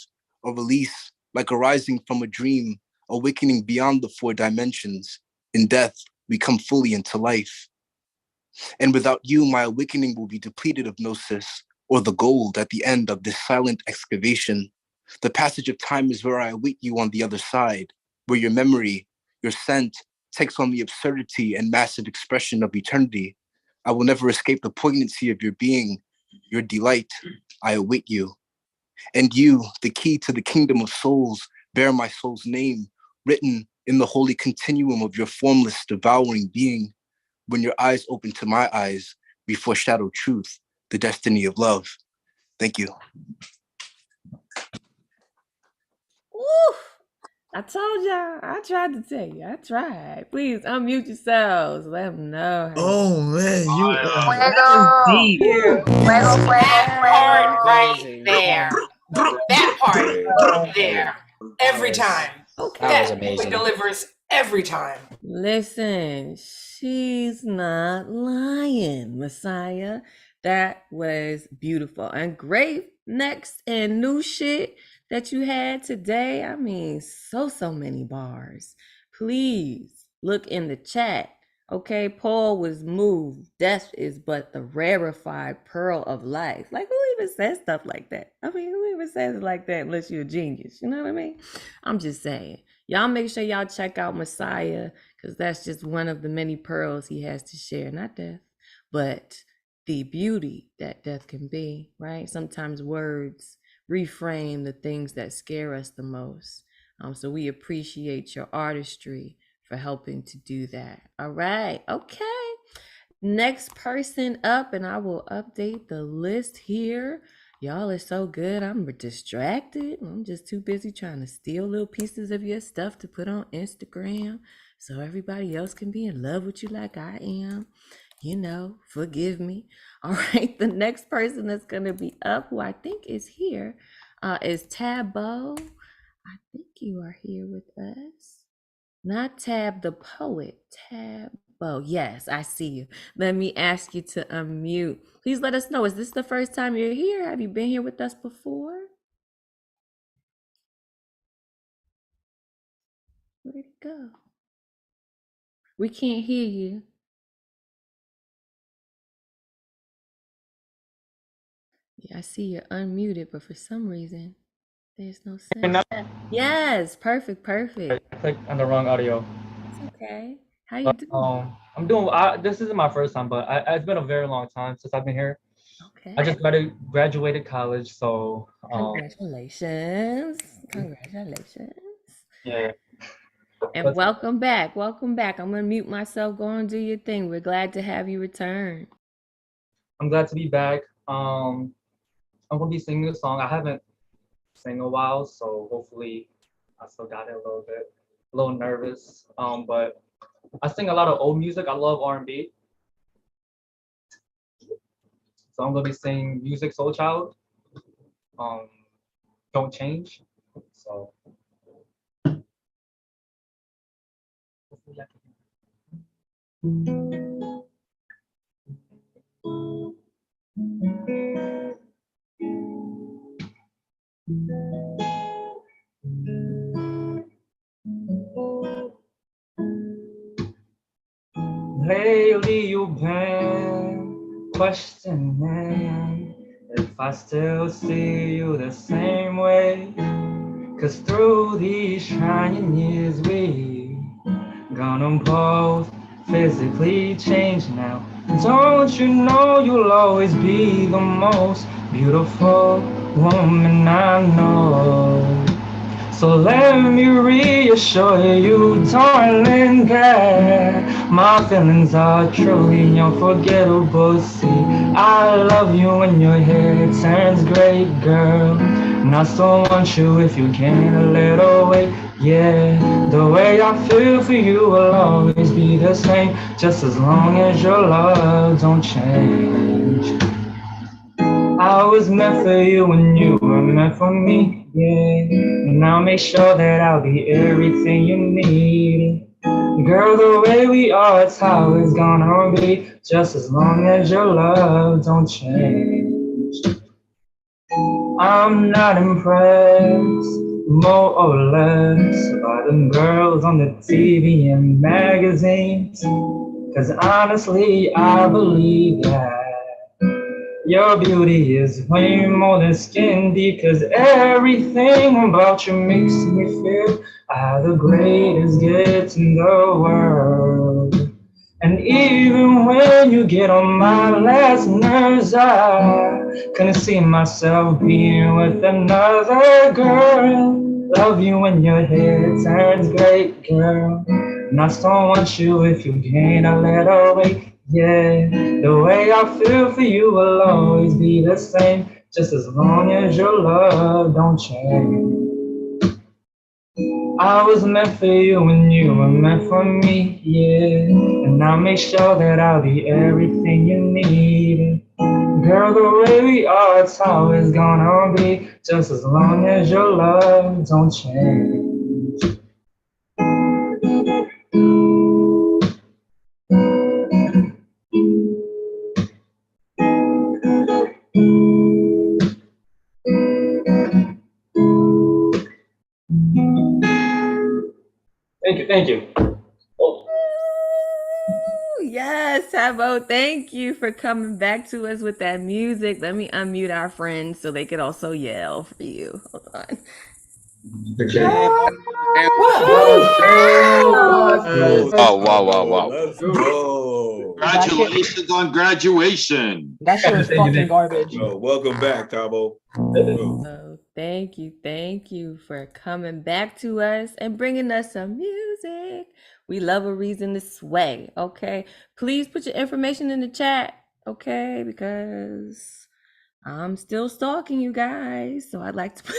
a release, like arising from a dream, awakening beyond the four dimensions. In death, we come fully into life. And without you, my awakening will be depleted of gnosis, or the gold at the end of this silent excavation. The passage of time is where I await you on the other side, where your memory, your scent, takes on the absurdity and massive expression of eternity. I will never escape the poignancy of your being, your delight. I await you. And you, the key to the kingdom of souls, bear my soul's name, written in the holy continuum of your formless, devouring being. When your eyes open to my eyes, we foreshadow truth, the destiny of love. Thank you. Woo! I told y'all. I tried to tell you. I tried. Please unmute yourselves. Let them know. Oh man, you Deep. That part right there. That part right there. Every time. Okay. That was That amazing. delivers every time. Listen, she's not lying, Messiah. That was beautiful and great. Next and new shit that you had today. I mean, so many bars. Please look in the chat. Okay, Paul was moved. Death is but the rarefied pearl of life. Like, who even says stuff like that? I mean, who even says it like that unless you're a genius? You know what I mean? I'm just saying. Y'all make sure y'all check out Messiah, because that's just one of the many pearls he has to share. Not death, but the beauty that death can be, right? Sometimes words reframe the things that scare us the most. So we appreciate your artistry for helping to do that. All right, okay. Next person up, and I will update the list here. Y'all are so good. I'm distracted. I'm just too busy trying to steal little pieces of your stuff to put on Instagram so everybody else can be in love with you like I am. You know, forgive me. All right, the next person that's going to be up, who I think is here, is Tabo. I think you are here with us. Not Tab the poet, Tabbo. Yes, I see you. Let me ask you to unmute. Please let us know, is this the first time you're here? Have you been here with us before? Where did it go? We can't hear you. Yeah, I see you're unmuted, but for some reason, there's no sound. Yes, perfect, perfect. I clicked on the wrong audio. It's okay. How you doing? I'm doing. This isn't my first time, but it's been a very long time since I've been here. Okay. I just graduated college, so. Congratulations! Congratulations! Yeah. And welcome back. Welcome back. I'm gonna mute myself. Go and do your thing. We're glad to have you return. I'm glad to be back. I'm gonna be singing a song. I haven't sang a while, so hopefully I still got it a little bit. A little nervous, but I sing a lot of old music. I love R&B, so I'm gonna be singing "Music Soul Child." Don't change. So. Hopefully I Lately you've been questioning if I still see you the same way. 'Cause through these trying years we gonna both physically change now. Don't you know you'll always be the most beautiful woman I know. So let me reassure you, darling, that my feelings are truly unforgettable. See, I love you when your hair turns gray, girl. And I still want you if you gain a little weight. Yeah, the way I feel for you will always be the same, just as long as your love don't change. I was meant for you and you were meant for me, yeah. And I'll make sure that I'll be everything you need. Girl, the way we are, it's how it's gonna be, just as long as your love don't change. I'm not impressed, more or less, by the girls on the TV and magazines. 'Cause honestly, I believe that your beauty is way more than skin deep, 'cause everything about you makes me feel I have the greatest gift in the world. And even when you get on my last nerves, I couldn't see myself being with another girl. Love you when your hair turns gray, girl. And I still want you if you gain a little weight. Yeah, the way I feel for you will always be the same, just as long as your love don't change. I was meant for you and you were meant for me, yeah. And I'll make sure that I'll be everything you need. Girl, the way we are, it's how it's gonna be, just as long as your love don't change. Thank you. Oh. Yes, Tabo, thank you for coming back to us with that music. Let me unmute our friends so they could also yell for you. Hold on. Oh, wow. Let's go. Congratulations on graduation. That shit was fucking garbage. Oh, welcome back, Tabo. Oh, thank you for coming back to us and bringing us some music. We love a reason to sway, okay? Please put your information in the chat, okay? Because I'm still stalking you guys, so I'd like to put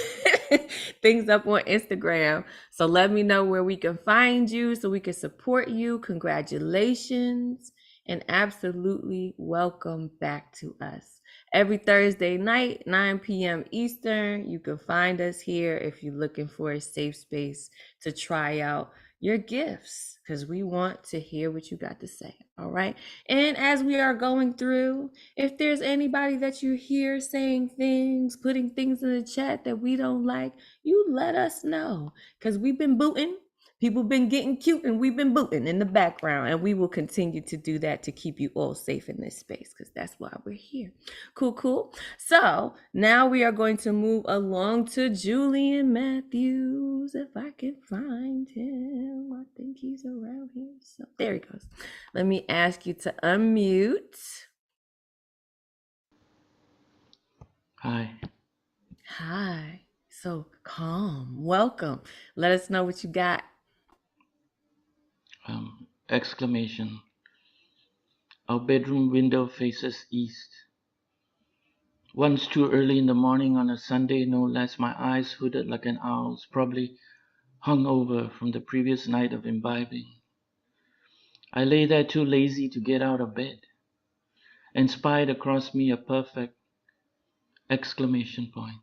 things up on Instagram. So let me know where we can find you so we can support you. Congratulations and absolutely welcome back to us. Every Thursday night, 9 p.m. Eastern. You can find us here if you're looking for a safe space to try out your gifts, because we want to hear what you got to say. All right. And as we are going through, if there's anybody that you hear saying things, putting things in the chat that we don't like, you let us know, because we've been booting. People been getting cute and we've been booting in the background, and we will continue to do that to keep you all safe in this space, because that's why we're here. Cool. So now we are going to move along to Julian Matthews. If I can find him, I think he's around here. So there he goes. Let me ask you to unmute. Hi. So calm. Welcome. Let us know what you got. Exclamation. Our bedroom window faces east. Once too early in the morning on a Sunday, no less, my eyes hooded like an owl's, probably hung over from the previous night of imbibing. I lay there too lazy to get out of bed, and spied across me a perfect exclamation point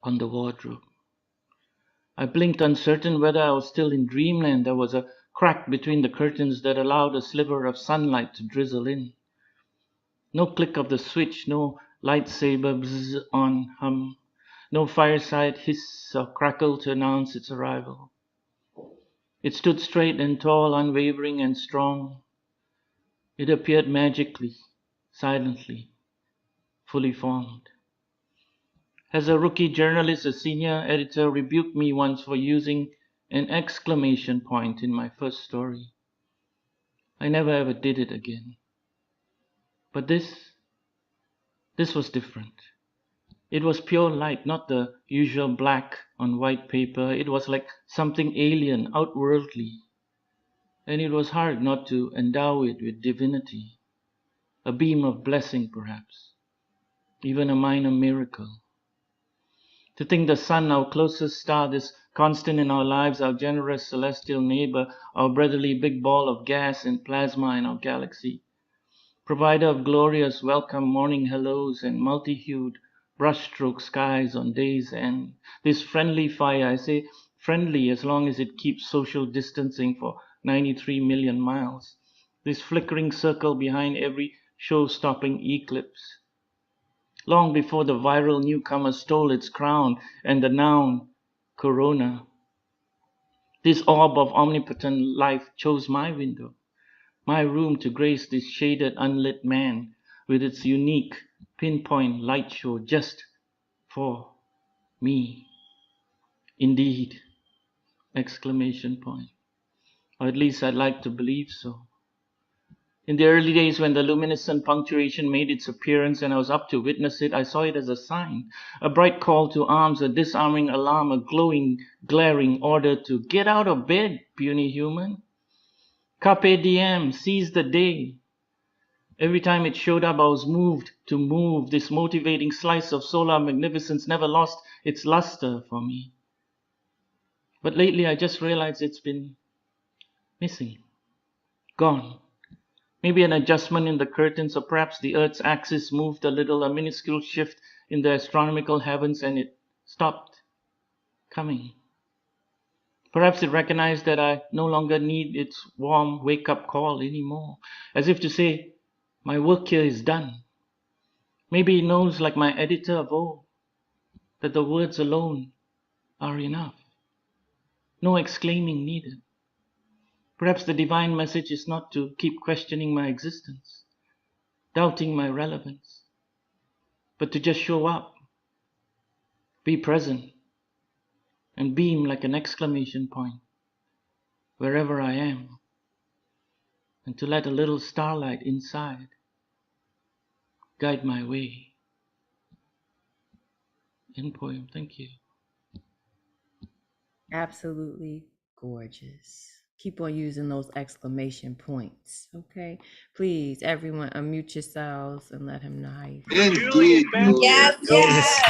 on the wardrobe. I blinked, uncertain whether I was still in dreamland. There was a crack between the curtains that allowed a sliver of sunlight to drizzle in. No click of the switch, no lightsaber bzz on hum, no fireside hiss or crackle to announce its arrival. It stood straight and tall, unwavering and strong. It appeared magically, silently, fully formed. As a rookie journalist, a senior editor rebuked me once for using an exclamation point in my first story. I never ever did it again. But this was different. It was pure light, not the usual black on white paper. It was like something alien, outworldly. And it was hard not to endow it with divinity. A beam of blessing, perhaps. Even a minor miracle. To think the sun, our closest star, this constant in our lives, our generous celestial neighbor, our brotherly big ball of gas and plasma in our galaxy, provider of glorious welcome morning hellos and multi-hued brushstroke skies on day's end, this friendly fire, I say friendly as long as it keeps social distancing for 93 million miles, this flickering circle behind every show-stopping eclipse, long before the viral newcomer stole its crown and the noun corona. This orb of omnipotent life chose my window, my room, to grace this shaded, unlit man with its unique pinpoint light show just for me. Indeed! Exclamation point. Or at least I'd like to believe so. In the early days when the luminescent punctuation made its appearance and I was up to witness it, I saw it as a sign, a bright call to arms, a disarming alarm, a glowing, glaring order to get out of bed, puny human. Carpe diem, seize the day. Every time it showed up, I was moved to move. This motivating slice of solar magnificence never lost its luster for me. But lately I just realized it's been missing, gone. Maybe an adjustment in the curtains, or perhaps the Earth's axis moved a little, a minuscule shift in the astronomical heavens, and it stopped coming. Perhaps it recognized that I no longer need its warm wake-up call anymore, as if to say, my work here is done. Maybe it knows, like my editor of old, that the words alone are enough. No exclaiming needed. Perhaps the divine message is not to keep questioning my existence, doubting my relevance, but to just show up, be present, and beam like an exclamation point wherever I am, and to let a little starlight inside guide my way. End poem. Thank you. Absolutely gorgeous. Keep on using those exclamation points, okay? Please, everyone, unmute yourselves and let him know how you feel. Indeed. Yes, yes.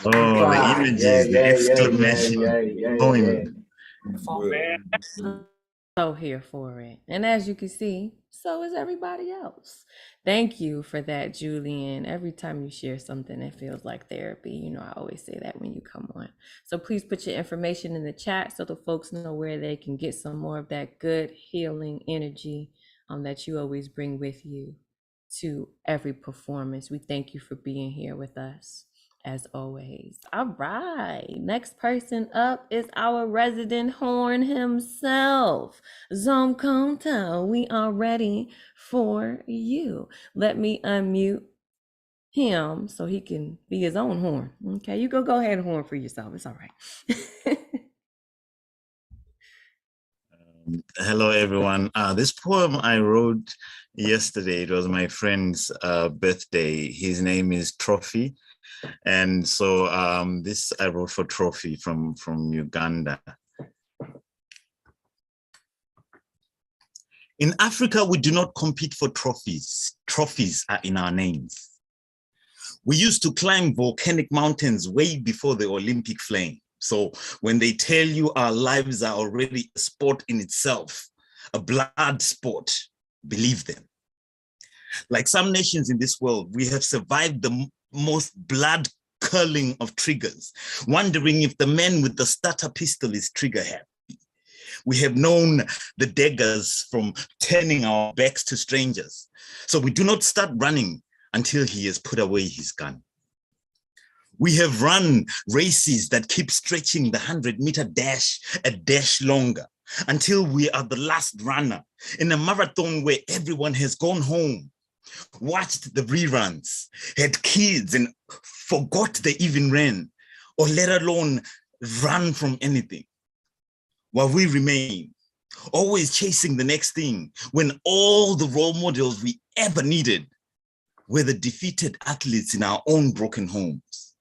Oh, images, the exclamation point. So here for it. And as you can see, so is everybody else. Thank you for that, Julian. Every time you share something, it feels like therapy. You know, I always say that when you come on. So please put your information in the chat so the folks know where they can get some more of that good healing energy that you always bring with you to every performance. We thank you for being here with us, as always. All right, next person up is our resident horn himself, Zom Konta. We are ready for you. Let me unmute him so he can be his own horn. Okay, you go ahead and horn for yourself. It's all right. Hello, everyone. This poem I wrote yesterday. It was my friend's birthday. His name is Trophy. And so this I wrote for Trophy from Uganda. In Africa, we do not compete for trophies. Trophies are in our names. We used to climb volcanic mountains way before the Olympic flame. So when they tell you our lives are already a sport in itself, a blood sport, believe them. Like some nations in this world, we have survived the most blood-curling of triggers, wondering if the man with the starter pistol is trigger happy. We have known the daggers from turning our backs to strangers. So we do not start running until he has put away his gun. We have run races that keep stretching the 100-meter dash a dash longer until we are the last runner in a marathon where everyone has gone home, watched the reruns, had kids and forgot they even ran, or let alone run from anything. While we remain, always chasing the next thing, when all the role models we ever needed were the defeated athletes in our own broken homes,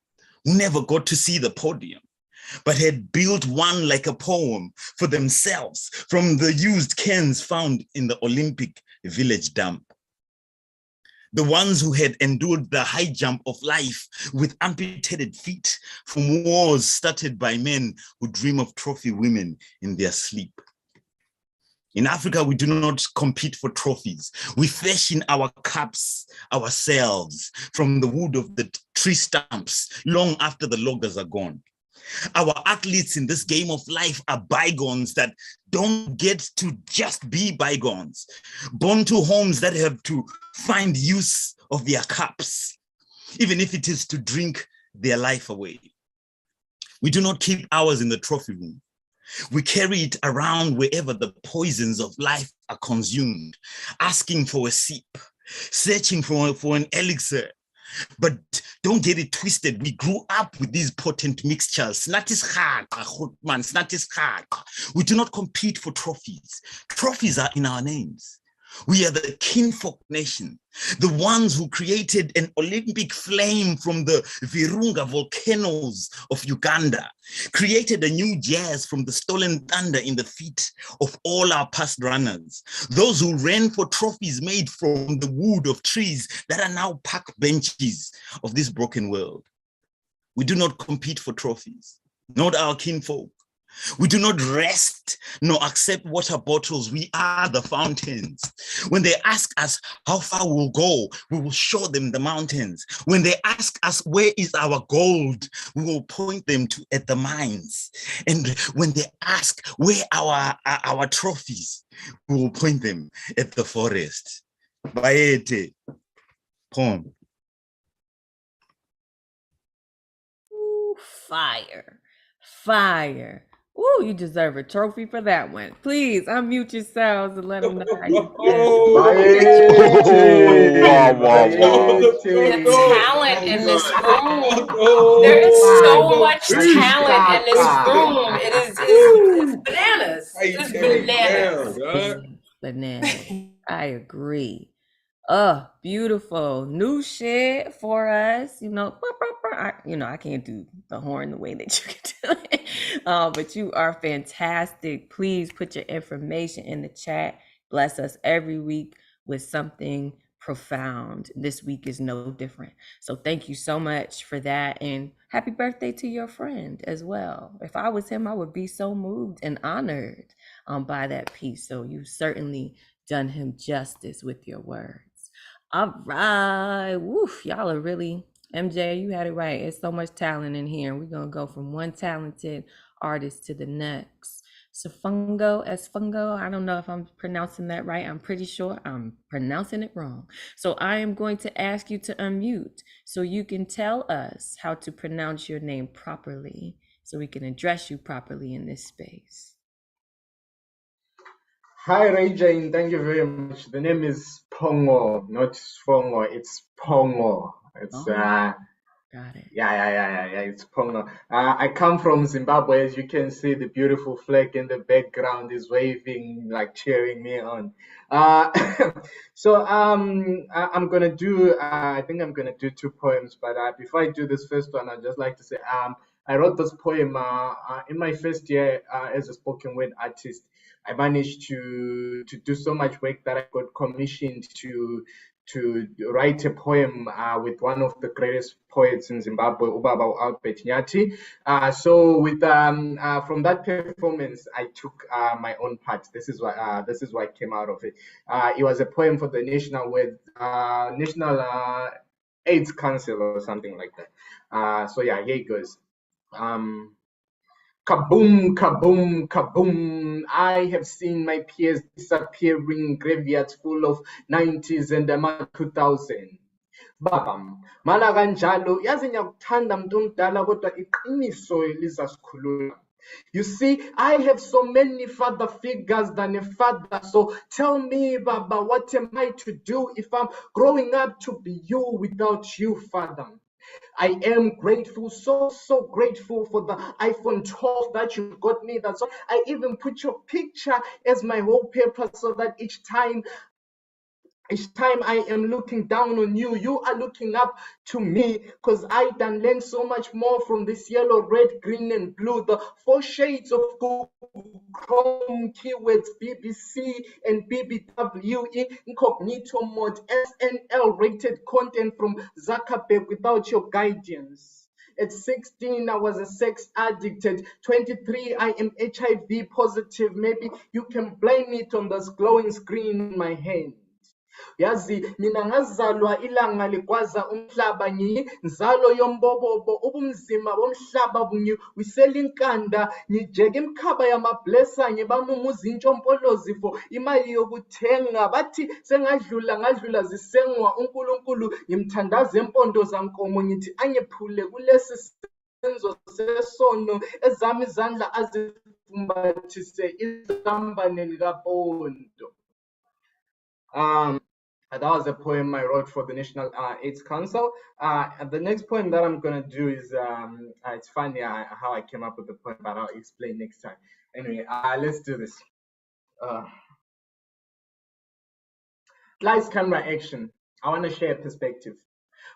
who never got to see the podium, but had built one like a poem for themselves from the used cans found in the Olympic village dump. The ones who had endured the high jump of life with amputated feet from wars started by men who dream of trophy women in their sleep. In Africa, we do not compete for trophies. We fashion our cups ourselves from the wood of the tree stumps long after the loggers are gone. Our athletes in this game of life are bygones that don't get to just be bygones, born to homes that have to find use of their cups, even if it is to drink their life away. We do not keep ours in the trophy room. We carry it around wherever the poisons of life are consumed, asking for a sip, searching for an elixir. But don't get it twisted. We grew up with these potent mixtures. We do not compete for trophies. Trophies are in our names. We are the kinfolk nation, the ones who created an Olympic flame from the Virunga volcanoes of Uganda, created a new jazz from the stolen thunder in the feet of all our past runners, those who ran for trophies made from the wood of trees that are now park benches of this broken world. We do not compete for trophies, not our kinfolk. We do not rest nor accept water bottles. We are the fountains. When they ask us how far we'll go, we will show them the mountains. When they ask us where is our gold, we will point them at the mines. And when they ask where are our trophies, we will point them at the forest. Baete. Poem. Ooh, fire. Fire. Ooh, you deserve a trophy for that one. Please unmute yourselves and let them know how you feel. The talent in this room. There is so much talent in this room. It's bananas. It's bananas. Bananas. I agree. Beautiful new shit for us. I can't do the horn the way that you can do it. But you are fantastic. Please put your information in the chat. Bless us every week with something profound. This week is no different. So thank you so much for that. And happy birthday to your friend as well. If I was him, I would be so moved and honored by that piece. So you've certainly done him justice with your words. All right. Woof. Y'all are really, MJ, you had it right. It's so much talent in here. We're going to go from one talented artist to the next. Esfungo, I don't know if I'm pronouncing that right. I'm pretty sure I'm pronouncing it wrong. So I am going to ask you to unmute so you can tell us how to pronounce your name properly so we can address you properly in this space. Hi, Ray Jane. Thank you very much. The name is Pongo, not Sfongo. It's Pongo. It's Got it. Yeah. It's Pongo. I come from Zimbabwe. As you can see, the beautiful flag in the background is waving, like cheering me on. So I'm gonna do. I think I'm gonna do 2 poems. But before I do this first one, I'd just like to say I wrote this poem in my first year as a spoken word artist. I managed to do so much work that I got commissioned to write a poem with one of the greatest poets in Zimbabwe, Ubaba Albert Nyati. So with from that performance, I took my own part. This is what came out of it. It was a poem for the National AIDS Council or something like that. So yeah, here it goes. Kaboom, kaboom, kaboom. I have seen my peers disappearing, graveyards full of 90s and 2000. Babam, mala kanjalo, yazi ngiyakuthanda mntu omdala kodwa iqiniso lizasikhulula. You see, I have so many father figures than a father. So tell me, Baba, what am I to do if I'm growing up to be you without you, Father? I am grateful, so grateful for the iPhone 12 that you got me. That's why I even put your picture as my wallpaper so that each time I am looking down on you, you are looking up to me, because I done learned so much more from this yellow, red, green, and blue. The 4 shades of Google Chrome, keywords, BBC and BBWE, incognito mode, SNL rated content from Zuckerberg without your guidance. At 16, I was a sex addict. At 23, I am HIV positive. Maybe you can blame it on this glowing screen in my hand. Yazi mina ngazalwa ilanga ligwaza umhlaba ngiyinzalo yombobobo ubumzima bomhlaba bungiwisela inkanda ngijeka imkhaba yamablessa ngibamumuza intshompolozi for imali yokuthenga bathi sengadlula zisengwa uNkulunkulu ngimthandaza empondo zankomo ngithi angephule kulesi senzo sesono ezami izandla azifumbathise izambane likapondo. That was a poem I wrote for the National AIDS Council. The next poem that I'm gonna do is it's funny how I came up with the poem, but I'll explain next time. Anyway, let's do this. Lights, camera, action. I want to share a perspective.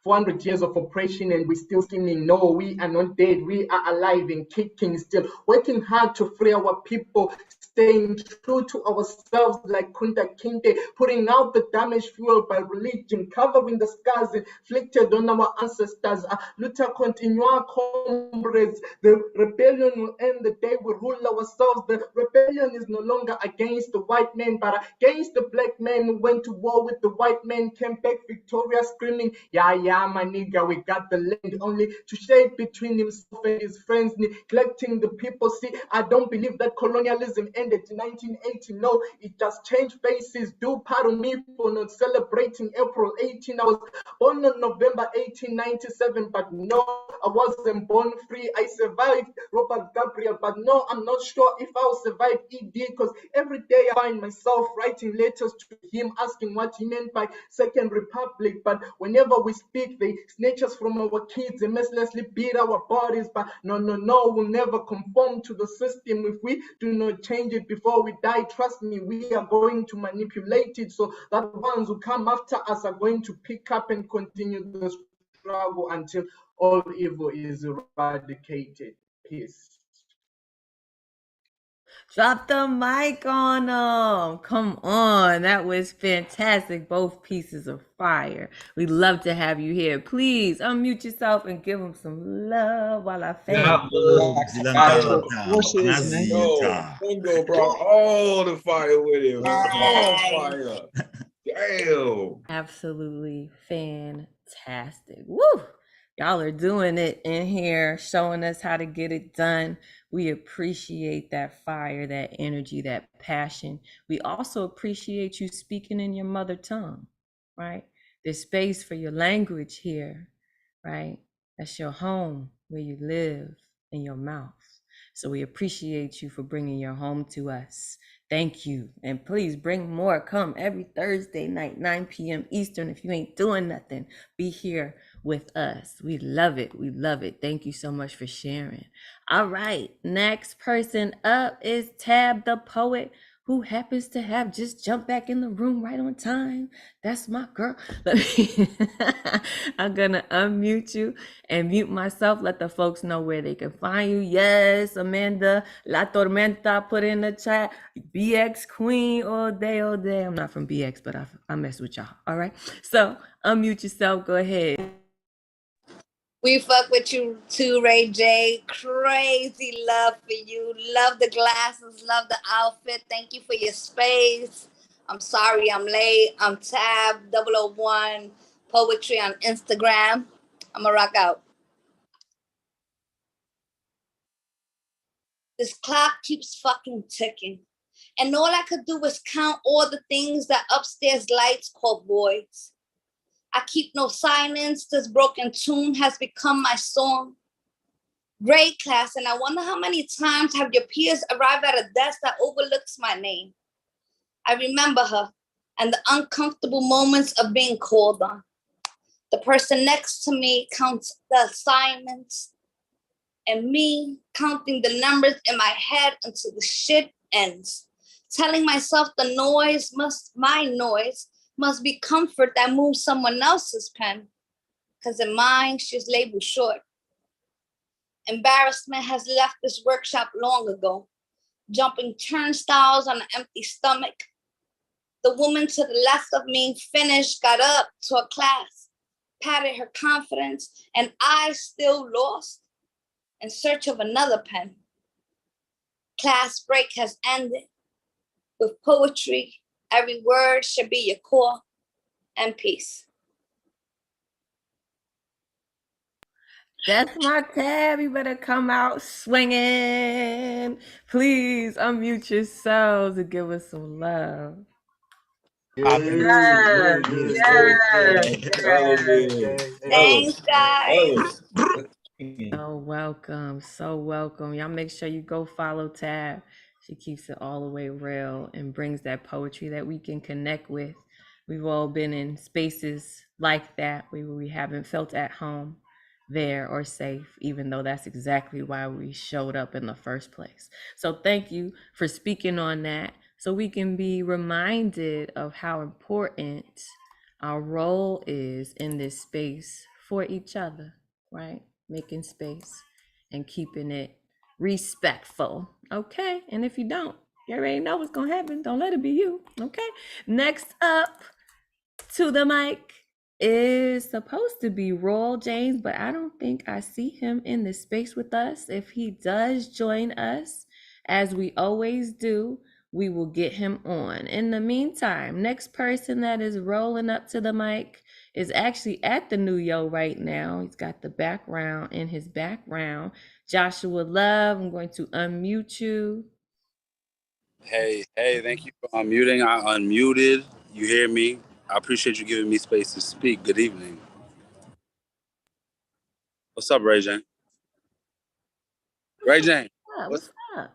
400 years of oppression and we're still screaming, no, we are not dead, we are alive and kicking still, working hard to free our people, staying true to ourselves like Kunta Kinte, putting out the damage fueled by religion, covering the scars inflicted on our ancestors. Luta continua, comrades. The rebellion will end the day we rule ourselves. The rebellion is no longer against the white man, but against the black man who went to war with the white man, came back victorious, screaming, yeah, my nigga, we got the land, only to shade between himself and his friends, neglecting the people. See, I don't believe that colonialism ended in 1980. No, it just changed faces. Do pardon me for not celebrating April 18. I was born on November 1897, but no, I wasn't born free. I survived Robert Gabriel, but no, I'm not sure if I'll survive ED, because every day I find myself writing letters to him asking what he meant by Second Republic. But whenever we speak, they snatch us from our kids and mercilessly beat our bodies. But no, we'll never conform to the system if we do not change it before we die. Trust me, we are going to manipulate it so that the ones who come after us are going to pick up and continue the struggle until all evil is eradicated. Peace. Drop the mic on them. Come on. That was fantastic. Both pieces of fire. We'd love to have you here. Please unmute yourself and give them some love while I fan. Bingo brought all the fire with him. All fire. Damn. Absolutely fantastic. Woo! Y'all are doing it in here, showing us how to get it done. We appreciate that fire, that energy, that passion. We also appreciate you speaking in your mother tongue, right? There's space for your language here, right? That's your home, where you live, in your mouth. So we appreciate you for bringing your home to us. Thank you. And please bring more. Come every Thursday night, 9 p.m. Eastern. If you ain't doing nothing, be here with us. We love it. We love it. Thank you so much for sharing. All right. Next person up is Tab the Poet, who happens to have just jumped back in the room right on time. That's my girl. I'm going to unmute you and mute myself. Let the folks know where they can find you. Yes, Amanda La Tormenta put in the chat. BX Queen all day, all day. I'm not from BX, but I mess with y'all. All right. So unmute yourself. Go ahead. We fuck with you too, Ray J. Crazy love for you. Love the glasses. Love the outfit. Thank you for your space. I'm sorry I'm late. I'm Tab 001 Poetry on Instagram. I'm going to rock out. This clock keeps fucking ticking. And all I could do was count all the things that upstairs lights call voids. I keep no silence. This broken tune has become my song. Grade class, and I wonder how many times have your peers arrived at a desk that overlooks my name. I remember her and the uncomfortable moments of being called on. The person next to me counts the assignments, and me counting the numbers in my head until the shit ends. Telling myself my noise must be comfort that moves someone else's pen. Because in mine, she's labeled short. Embarrassment has left this workshop long ago, jumping turnstiles on an empty stomach. The woman to the left of me finished, got up to her class, patted her confidence, and I still lost in search of another pen. Class break has ended. With poetry, every word should be your core, and peace. That's my Tab. You better come out swinging. Please unmute yourselves and give us some love. Thanks, guys. So welcome. So welcome. Y'all make sure you go follow Tab. She keeps it all the way real and brings that poetry that we can connect with. We've all been in spaces like that where we haven't felt at home there or safe, even though that's exactly why we showed up in the first place. So thank you for speaking on that, so we can be reminded of how important our role is in this space for each other, right? Making space and keeping it respectful. Okay. And if you don't, you already know what's gonna happen. Don't let it be you. Okay. Next up to the mic is supposed to be Royal James, but I don't think I see him in this space with us. If he does join us, as we always do, we will get him on. In the meantime, next person that is rolling up to the mic is actually at the New Yo right now. He's got the background in his background. Joshua Love, I'm going to unmute you. Hey, thank you for unmuting. I unmuted. You hear me? I appreciate you giving me space to speak. Good evening. What's up, Ray Jane? Ray Jane. What's up?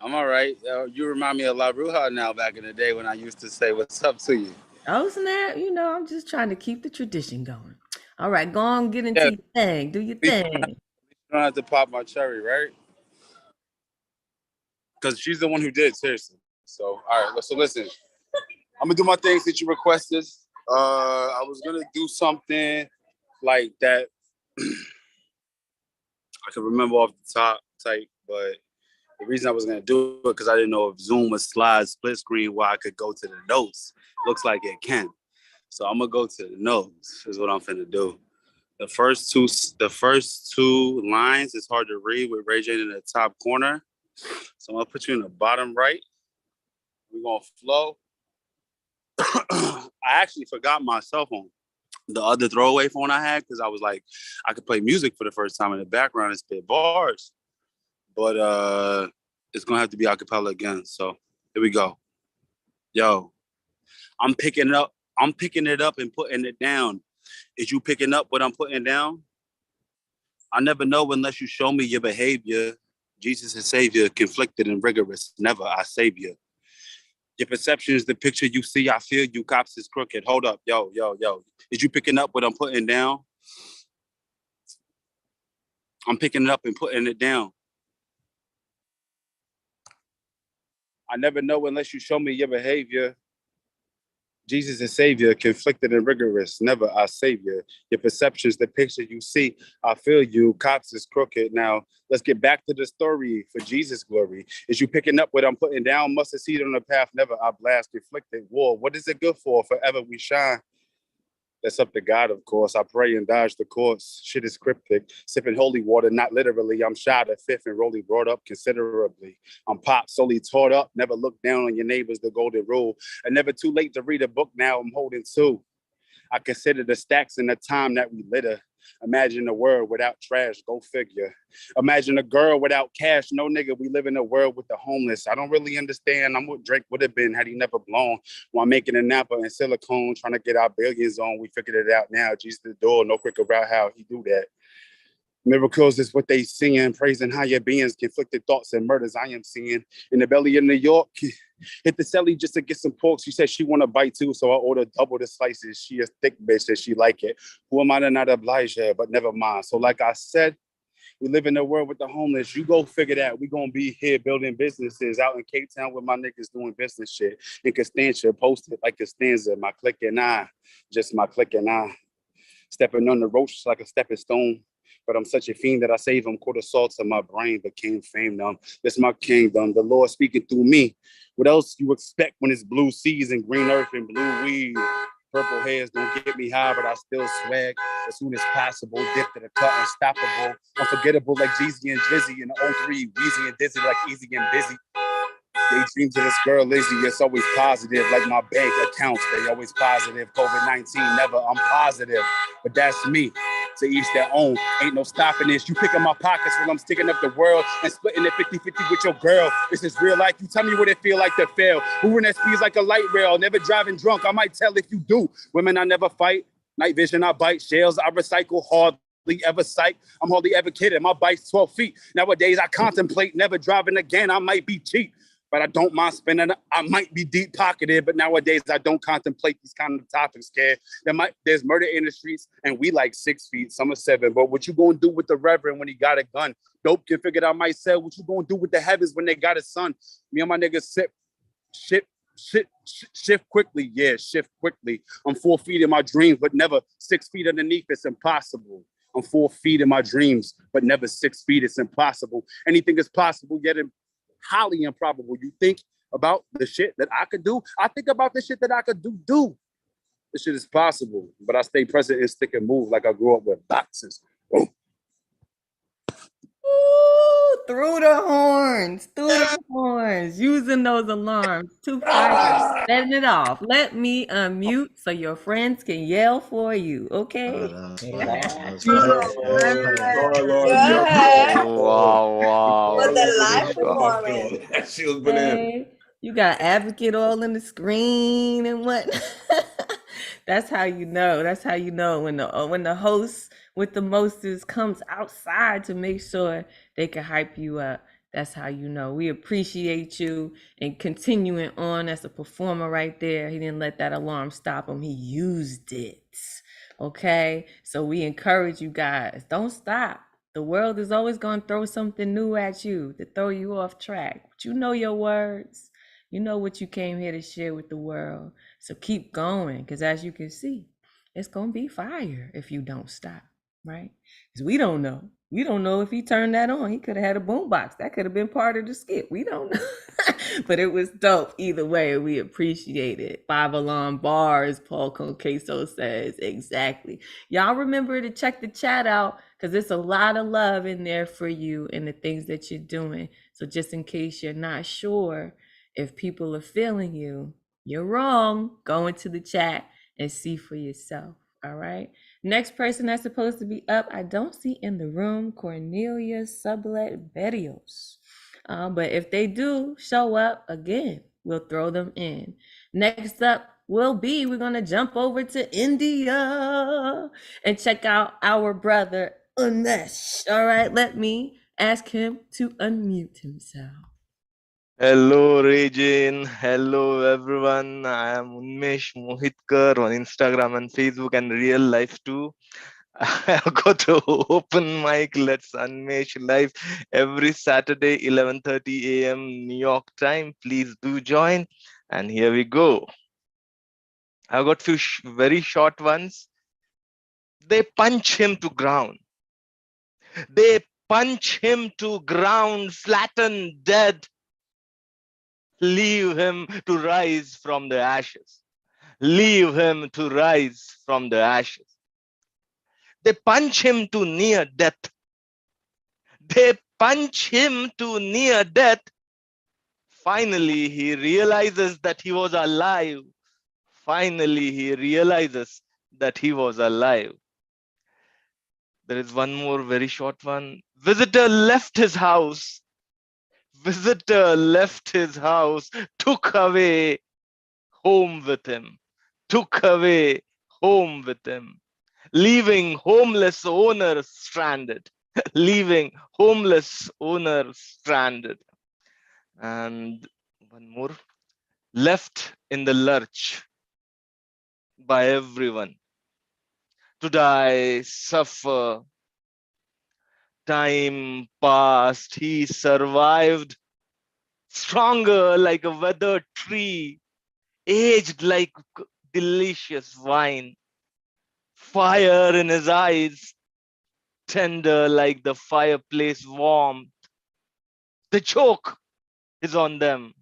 I'm all right. You remind me of La Bruja now back in the day when I used to say what's up to you. Oh, snap. You know, I'm just trying to keep the tradition going. All right, go on, get into your thing. Do your thing. You don't have to pop my cherry, right? Because she's the one who did, seriously. So, all right, so listen. I'm going to do my thing since you requested. I was going to do something like that. I can remember off the top type, but The reason I was gonna do it because I didn't know if Zoom would slide split screen where I could go to the notes. Looks like it can. So I'm gonna go to the notes. Is what I'm finna do. The first two lines is hard to read with Ray J in the top corner. So I'm gonna put you in the bottom right. We're gonna flow. I actually forgot my cell phone, the other throwaway phone I had, because I was like, I could play music for the first time in the background and spit bars. But it's gonna have to be a cappella again. So here we go. Yo, I'm picking it up and putting it down. Is you picking up what I'm putting down? I never know unless you show me your behavior. Jesus is Savior, conflicted and rigorous. Never, I save you. Your perception is the picture you see. I feel you. Cops is crooked. Hold up. Yo. Is you picking up what I'm putting down? I'm picking it up and putting it down. I never know unless you show me your behavior. Jesus is Savior, conflicted and rigorous. Never our Savior. Your perceptions, the picture you see. I feel you. Cops is crooked. Now, let's get back to the story for Jesus' glory. Is you picking up what I'm putting down? Must have seen on the path. Never I blast, conflicted war. What is it good for? Forever we shine. That's up to God, of course. I pray and dodge the course. Shit is cryptic. Sipping holy water, not literally. I'm shot at fifth and rolly brought up considerably. I'm pop, solely taught up. Never look down on your neighbors, the golden rule. And never too late to read a book now I'm holding two. I consider the stacks in the time that we litter. Imagine a world without trash, go figure. Imagine a girl without cash, no nigga, we live in a world with the homeless. I don't really understand, I'm what Drake would have been had he never blown. While making a Napa and silicone, trying to get our billions on, we figured it out now. Jesus the door, no quicker route how he do that. Miracles is what they singing, praising higher beings, conflicted thoughts and murders I am seeing. In the belly of New York, hit the celly just to get some pork. She said she want a bite too, so I ordered double the slices. She a thick bitch and she like it. Who am I to not oblige her, but never mind. So like I said, we live in a world with the homeless. You go figure that. We gonna be here building businesses out in Cape Town with my niggas doing business shit. In Constantia, posted like Costanza, my click and I, just my click and I. Stepping on the ropes like a stepping stone. But I'm such a fiend that I save him. Quarter salts in my brain became fame numb. This my kingdom, the Lord speaking through me. What else you expect when it's blue seas and green earth and blue weed? Purple hairs don't get me high, but I still swag as soon as possible. Dip to the cut, unstoppable. Unforgettable like Jeezy and Drizzy in the 03. Weezy and Dizzy like Easy and Busy. Daydreams of this girl Lizzie, it's always positive. Like my bank accounts, they always positive. COVID-19, never, I'm positive. But that's me. To each their own. Ain't no stopping this. You picking my pockets while I'm sticking up the world and splitting it 50-50 with your girl. This is real life. You tell me what it feel like to fail. Moving at speeds like a light rail. Never driving drunk. I might tell if you do. Women, I never fight. Night vision, I bite. Shells, I recycle hard. Ever sight. I'm hardly ever kidding. My bike's 12 feet. Nowadays, I contemplate never driving again. I might be cheap, but I don't mind spending. I might be deep pocketed, but nowadays I don't contemplate these kind of topics, kid. There's murder in the streets, and we like 6 feet, some are 7. But what you gonna do with the reverend when he got a gun? Dope can figure out might sell. What you gonna do with the heavens when they got a son? Me and my niggas shift quickly. Yeah, shift quickly. I'm 4 feet in my dreams, but never 6 feet underneath. It's impossible. I'm 4 feet in my dreams, but never 6 feet. It's impossible. Anything is possible, yet highly improbable. You think about the shit that I could do? I think about the shit that I could do. This shit is possible, but I stay present and stick and move like I grew up with boxes. Oh. Ooh, through the horns, using those alarms. Too fire, setting it off. Let me unmute so your friends can yell for you, okay? Wow. For the live performance. That shit was bananas. Hey, you got advocate all in the screen and what? That's how you know. That's how you know when the host with the mostest comes outside to make sure they can hype you up. That's how you know. We appreciate you and continuing on as a performer right there. He didn't let that alarm stop him. He used it. Okay? So we encourage you guys, don't stop. The world is always going to throw something new at you to throw you off track. But you know your words. You know what you came here to share with the world. So keep going, because as you can see, it's going to be fire if you don't stop. right? Because we don't know. We don't know if he turned that on. He could have had a boombox. That could have been part of the skit. We don't know. But it was dope either way. We appreciate it. 5 alarm bars, Paul Conqueso says. Exactly. Y'all remember to check the chat out because there's a lot of love in there for you and the things that you're doing. So just in case you're not sure if people are feeling you, you're wrong. Go into the chat and see for yourself. All right. Next person that's supposed to be up, I don't see in the room, Cornelia Sublet Berrios. But if they do show up again, we'll throw them in. Next up will be, we're going to jump over to India and check out our brother, Umesh. All right, let me ask him to unmute himself. Hello, Regin. Hello, everyone. I am Unmesh Mohitkar on Instagram and Facebook and real life too. I've got an open mic, Let's Unmesh live every Saturday, 11:30 a.m. New York time. Please do join. And here we go. I've got few very short ones. They punch him to ground. They punch him to ground, flatten, dead. Leave him to rise from the ashes. Leave him to rise from the ashes. They punch him to near death. They punch him to near death. Finally, he realizes that he was alive. Finally, he realizes that he was alive. There is one more very short one. Visitor left his house. Visitor left his house, took away home with him, took away home with him, leaving homeless owners stranded, leaving homeless owners stranded. And one more, left in the lurch by everyone, to die, suffer. Time passed, he survived, stronger like a weathered tree, aged like delicious wine, fire in his eyes, tender like the fireplace warmth. The joke is on them.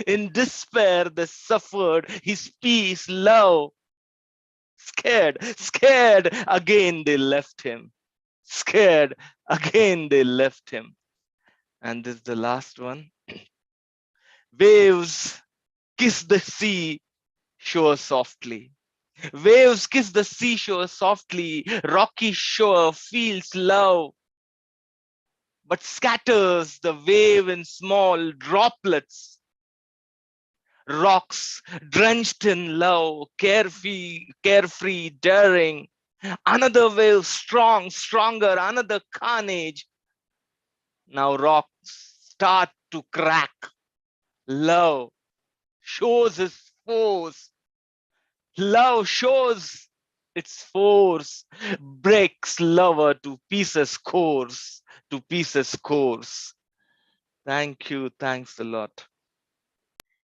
In despair, they suffered his peace, love. Scared, scared, again they left him. Scared, again they left him. And this is the last one. Waves kiss the sea shore softly. Waves kiss the seashore softly. Rocky shore feels love, but scatters the wave in small droplets. Rocks drenched in love, carefree, daring. Another wave, strong, stronger, another carnage. Now rocks start to crack. Love shows his force. Love shows its force, breaks lover to pieces course, to pieces course. Thank you. Thanks a lot.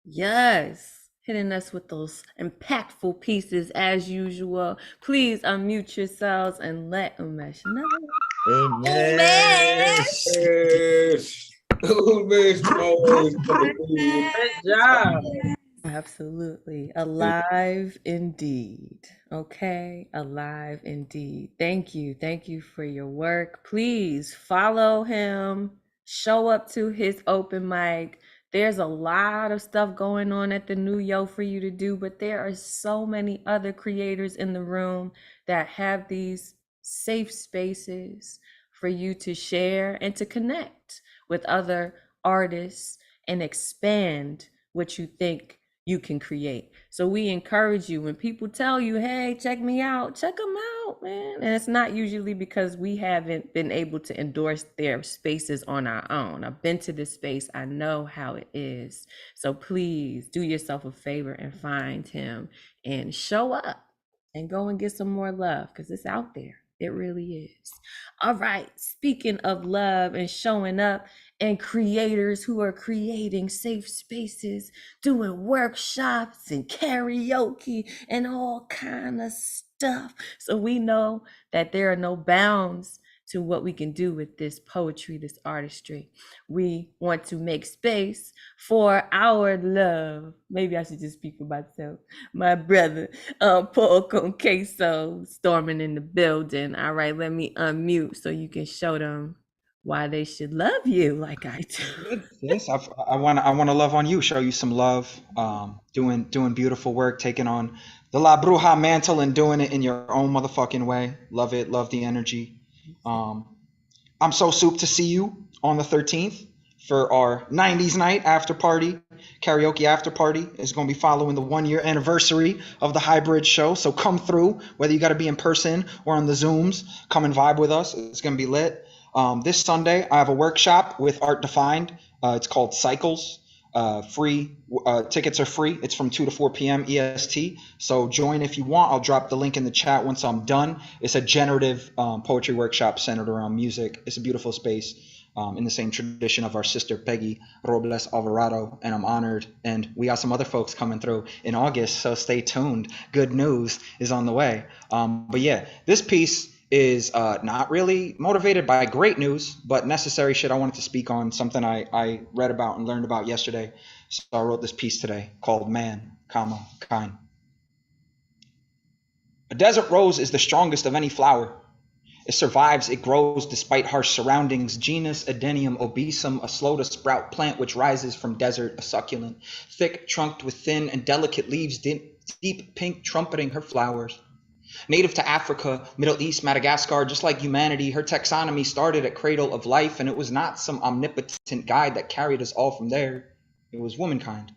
Yes, hitting us with those impactful pieces as usual. Please unmute yourselves and let Umesh know. Umesh! Umesh always coming through. Good job. Absolutely. Alive indeed. Okay. Alive indeed. Thank you. Thank you for your work. Please follow him. Show up to his open mic. There's a lot of stuff going on at the New Yo for you to do, but there are so many other creators in the room that have these safe spaces for you to share and to connect with other artists and expand what you think you can create. So we encourage you, when people tell you, hey, check me out, check them out, man. And it's not usually because we haven't been able to endorse their spaces on our own. I've been to this space. I know how it is. So please do yourself a favor and find him and show up and go and get some more love, because it's out there. It really is. All right. Speaking of love and showing up, and creators who are creating safe spaces, doing workshops and karaoke and all kind of stuff. So we know that there are no bounds to what we can do with this poetry, this artistry. We want to make space for our love. Maybe I should just speak for myself. My brother, Paul Conqueso, storming in the building. All right, let me unmute so you can show them why they should love you like I do. Yes, I want to love on you, show you some love, doing beautiful work, taking on the La Bruja mantle and doing it in your own motherfucking way. Love it, love the energy. I'm so soup to see you on the 13th for our 90s night after party, karaoke after party. Is going to be following the 1-year anniversary of the hybrid show. So come through, whether you got to be in person or on the Zooms, come and vibe with us. It's going to be lit. This Sunday, I have a workshop with Art Defined. It's called Cycles. Free tickets are free. It's from 2 to 4 p.m. EST. So join if you want. I'll drop the link in the chat once I'm done. It's a generative poetry workshop centered around music. It's a beautiful space in the same tradition of our sister Peggy Robles Alvarado, and I'm honored. And we got some other folks coming through in August, so stay tuned. Good news is on the way. But yeah, this piece is not really motivated by great news, but necessary shit I wanted to speak on, something I read about and learned about yesterday. So I wrote this piece today called Man, Kind. A desert rose is the strongest of any flower. It survives, it grows despite harsh surroundings. Genus Adenium obesum, a slow to sprout plant which rises from desert, a succulent, thick trunked with thin and delicate leaves, deep pink trumpeting her flowers. Native to Africa, Middle East, Madagascar, just like humanity, her taxonomy started at cradle of life, and it was not some omnipotent guide that carried us all from there. It was womankind.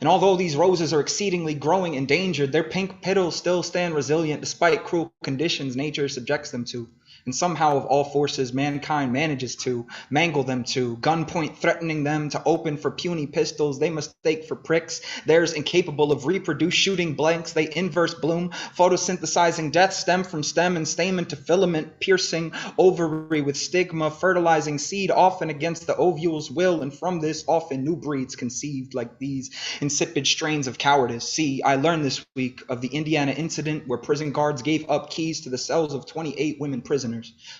And although these roses are exceedingly growing endangered, their pink petals still stand resilient despite cruel conditions nature subjects them to. And somehow of all forces, mankind manages to mangle them to gunpoint, threatening them to open for puny pistols they mistake for pricks. Theirs incapable of reproduce shooting blanks, they inverse bloom, photosynthesizing death, stem from stem and stamen to filament, piercing ovary with stigma, fertilizing seed often against the ovule's will, and from this often new breeds conceived like these insipid strains of cowardice. See, I learned this week of the Indiana incident where prison guards gave up keys to the cells of 28 women prisoners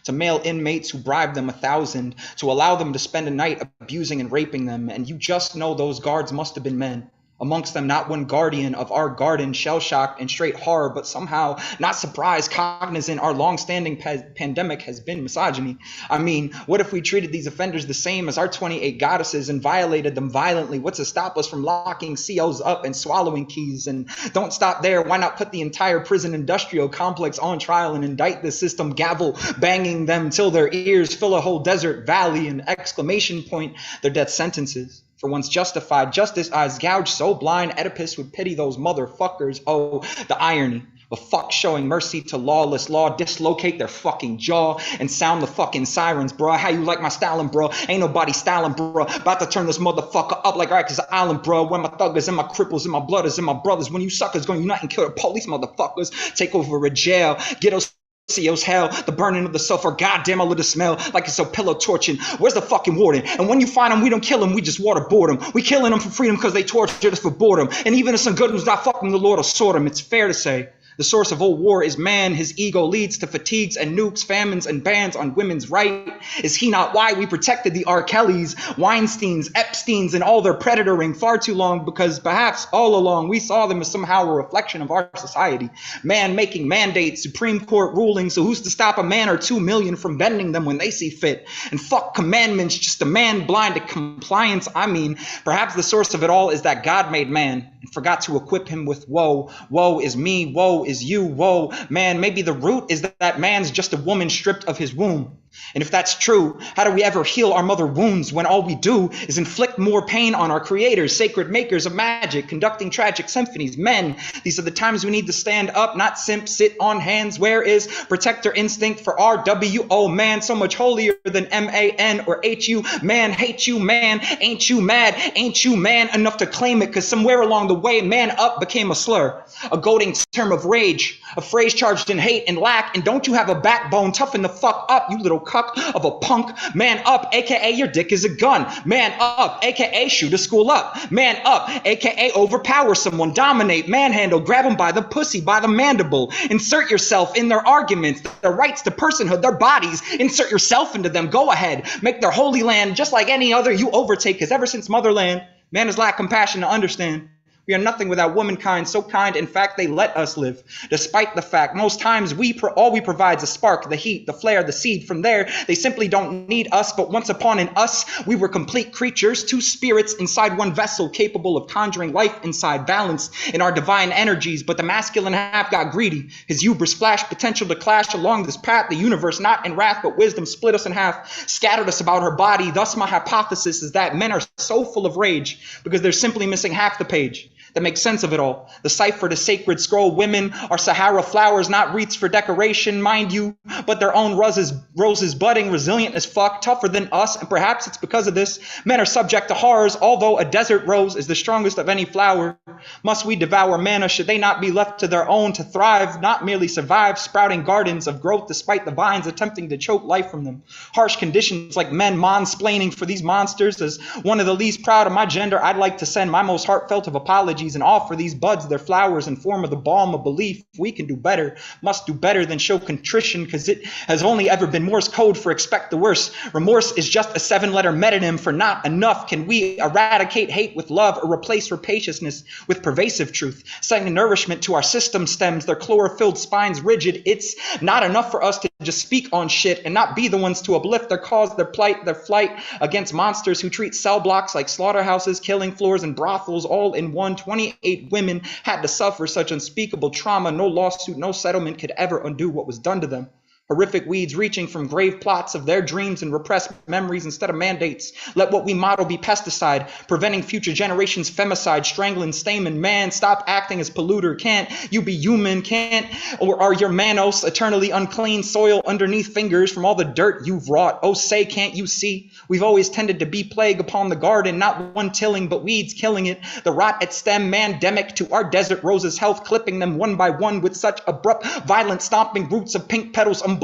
to male inmates who bribed them 1,000 to allow them to spend a night abusing and raping them. And you just know those guards must have been men. Amongst them, not one guardian of our garden, shell-shocked and straight horror, but somehow not surprised, cognizant our long-standing pandemic has been misogyny. I mean, what if we treated these offenders the same as our 28 goddesses and violated them violently? What's to stop us from locking COs up and swallowing keys? And don't stop there. Why not put the entire prison industrial complex on trial and indict the system, gavel banging them till their ears fill a whole desert valley and exclamation point their death sentences? For once justified, justice eyes gouged so blind, Oedipus would pity those motherfuckers. Oh, the irony. But fuck showing mercy to lawless law, dislocate their fucking jaw and sound the fucking sirens, bro. How you like my styling, bro? Ain't nobody styling, bro. About to turn this motherfucker up like Rikers Island, bro. Where my thuggers and my cripples and my blooders and my brothers. When you suckers gonna unite and kill the police, motherfuckers. Take over a jail, get us CO's hell, the burning of the sulfur, goddamn I let it smell like it's so pillow torching. Where's the fucking warden? And when you find them, we don't kill them, we just waterboard them. We killing them for freedom because they tortured us for boredom. And even if some good ones not fucking the Lord will sort them. It's fair to say the source of all war is man. His ego leads to fatigues and nukes, famines and bans on women's right. Is he not why we protected the R. Kellys, Weinsteins, Epsteins, and all their predatoring far too long? Because perhaps all along we saw them as somehow a reflection of our society. Man making mandates, Supreme Court rulings, so who's to stop a man or 2 million from bending them when they see fit? And fuck commandments, just a man blind to compliance. I mean, perhaps the source of it all is that God made man and forgot to equip him with woe. Woe is me, woe is you, woe. Man, maybe the root is that man's just a woman stripped of his womb. And if that's true, how do we ever heal our mother wounds when all we do is inflict more pain on our creators, sacred makers of magic, conducting tragic symphonies? Men, these are the times we need to stand up, not simp, sit on hands. Where is protector instinct for RWO? Man, so much holier than MAN or HU. Man, hate you, man, ain't you mad? Ain't you man enough to claim it? Because somewhere along the way, man up became a slur, a goading term of rage, a phrase charged in hate and lack. And don't you have a backbone? Toughen the fuck up, you little cuck of a punk. Man up, aka your dick is a gun. Man up, aka shoot a school up. Man up, aka overpower someone, dominate, manhandle, grab them by the pussy, by the mandible. Insert yourself in their arguments, their rights to personhood, their bodies. Insert yourself into them. Go ahead, make their holy land just like any other you overtake. Because ever since motherland, man has lacked compassion to understand. We are nothing without womankind, so kind, in fact, they let us live. Despite the fact, most times all we provide is a spark, the heat, the flare, the seed. From there, they simply don't need us, but once upon an us, we were complete creatures, two spirits inside one vessel, capable of conjuring life inside, balance in our divine energies. But the masculine half got greedy. His hubris flashed potential to clash along this path. The universe, not in wrath, but wisdom, split us in half, scattered us about her body. Thus, my hypothesis is that men are so full of rage because they're simply missing half the page that makes sense of it all. The cipher, the sacred scroll. Women are Sahara flowers, not wreaths for decoration, mind you, but their own roses budding, resilient as fuck, tougher than us, and perhaps it's because of this. Men are subject to horrors, although a desert rose is the strongest of any flower. Must we devour manna? Should they not be left to their own to thrive, not merely survive, sprouting gardens of growth despite the vines attempting to choke life from them? Harsh conditions like men mansplaining for these monsters. As one of the least proud of my gender, I'd like to send my most heartfelt of apologies and offer these buds their flowers in form of the balm of belief. We can do better, must do better than show contrition, because it has only ever been Morse code for expect the worst. Remorse is just a 7-letter metonym for not enough. Can we eradicate hate with love or replace rapaciousness with pervasive truth? Sending nourishment to our system stems, their chlorophylled spines rigid. It's not enough for us to just speak on shit and not be the ones to uplift their cause, their plight, their flight against monsters who treat cell blocks like slaughterhouses, killing floors, and brothels all in one. 28 women had to suffer such unspeakable trauma. No lawsuit, no settlement could ever undo what was done to them. Horrific weeds reaching from grave plots of their dreams and repressed memories instead of mandates. Let what we model be pesticide, preventing future generations femicide, strangling stamen. Man, stop acting as polluter. Can't you be human? Can't, or are your manos eternally unclean soil underneath fingers from all the dirt you've wrought? Oh, say, can't you see? We've always tended to be plague upon the garden, not one tilling, but weeds killing it. The rot at stem, mandemic to our desert roses' health, clipping them one by one with such abrupt, violent stomping roots of pink petals unbloomed.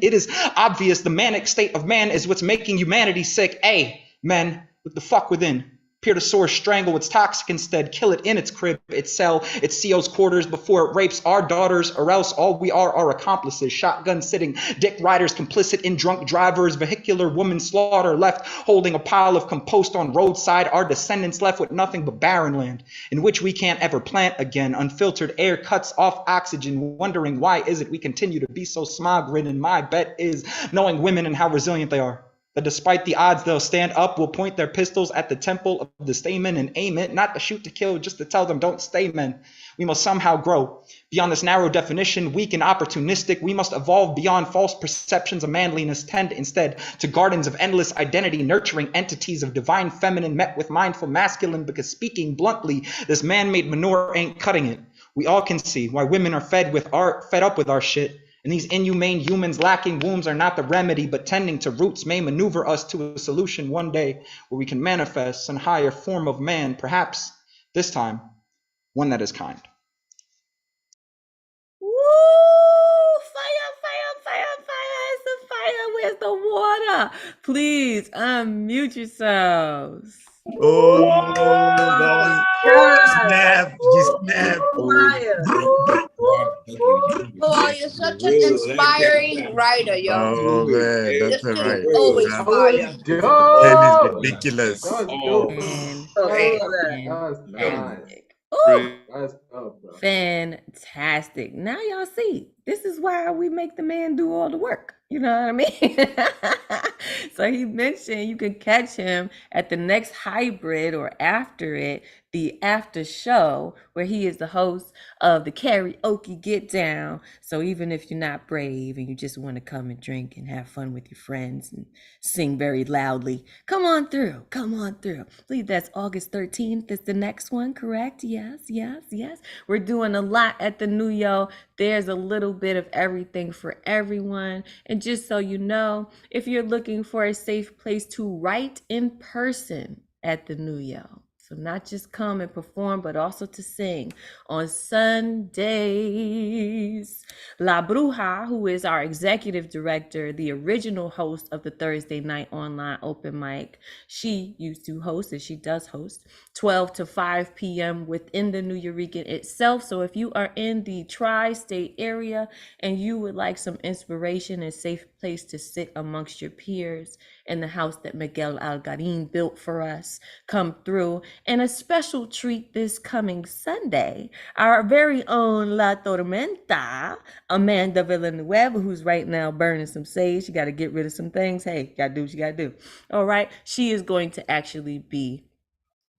It is obvious the manic state of man is what's making humanity sick. Ay, men, look the fuck within. Appear to soar, strangle its toxic instead, kill it in its crib, its cell, its CO's quarters before it rapes our daughters, or else all we are accomplices, shotgun sitting, dick riders complicit in drunk drivers, vehicular woman slaughter, left holding a pile of compost on roadside, our descendants left with nothing but barren land, in which we can't ever plant again. Unfiltered air cuts off oxygen, wondering why is it we continue to be so smog-ridden. My bet is knowing women and how resilient they are. That despite the odds, they'll stand up, will point their pistols at the temple of the stamen and aim it, not to shoot to kill, just to tell them, don't stay, men. We must somehow grow. Beyond this narrow definition, weak and opportunistic, we must evolve beyond false perceptions of manliness, tend instead to gardens of endless identity, nurturing entities of divine feminine met with mindful masculine, because speaking bluntly, this man-made manure ain't cutting it. We all can see why women are fed up with our shit. And these inhumane humans lacking wombs are not the remedy, but tending to roots may maneuver us to a solution one day where we can manifest some higher form of man, perhaps this time one that is kind. Woo! Fire, fire, fire, fire. It's the fire. Where's the water? Please unmute yourselves. Oh, snap. You snap. Oh, you're such an inspiring writer, yo. Oh, man. That's This all shit right. is always fire. Ken is ridiculous. Fantastic. Now y'all see, this is why we make the man do all the work. You know what I mean? So he mentioned you can catch him at the next hybrid or after it, the after show, where he is the host of the karaoke get down. So even if you're not brave and you just want to come and drink and have fun with your friends and sing very loudly, come on through. Come on through. I believe that's August 13th is the next one, correct? Yes, yes, yes. We're doing a lot at the New Yo. There's a little bit of everything for everyone. And just so you know, if you're looking for a safe place to write in person at the New Yo, so not just come and perform, but also to sing on Sundays. La Bruja, who is our executive director, the original host of the Thursday night online open mic, she used to host, and she does host, 12 to 5 p.m. within the New Eurekan itself. So if you are in the tri-state area and you would like some inspiration and safe place to sit amongst your peers in the house that Miguel Algarin built for us, come through. And a special treat this coming Sunday, our very own La Tormenta, Amanda Villanueva, who's right now burning some sage. She got to get rid of some things. Hey, you got to do what you got to do. All right. She is going to actually be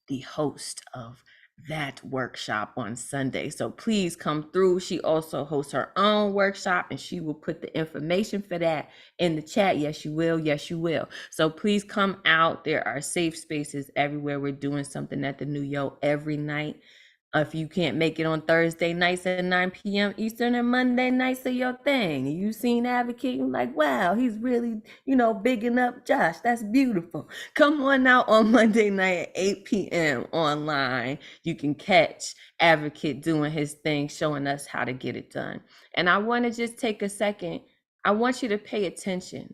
the host of that workshop on Sunday. So please come through. She also hosts her own workshop and she will put the information for that in the chat. Yes, you will. Yes, you will. So please come out. There are safe spaces everywhere. We're doing something at the New Yo every night. If you can't make it on Thursday nights at 9 p.m. Eastern and Monday nights are your thing. You seen Advocate, you're like, wow, he's really, bigging up Josh. That's beautiful. Come on out on Monday night at 8 p.m. online. You can catch Advocate doing his thing, showing us how to get it done. And I want to just take a second. I want you to pay attention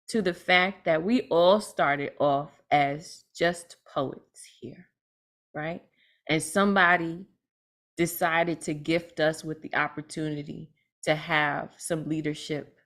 to the fact that we all started off as just poets here, right? And somebody decided to gift us with the opportunity to have some leadership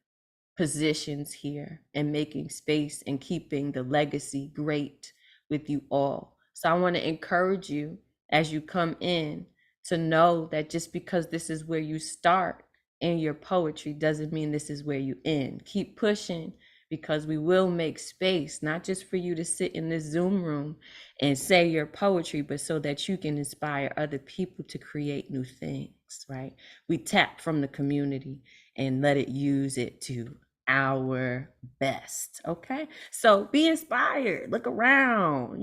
positions here and making space and keeping the legacy great with you all. So I want to encourage you as you come in to know that just because this is where you start in your poetry doesn't mean this is where you end. Keep pushing, because we will make space, not just for you to sit in this Zoom room and say your poetry, but so that you can inspire other people to create new things, right? We tap from the community and let it use it to our best, okay? So be inspired, look around,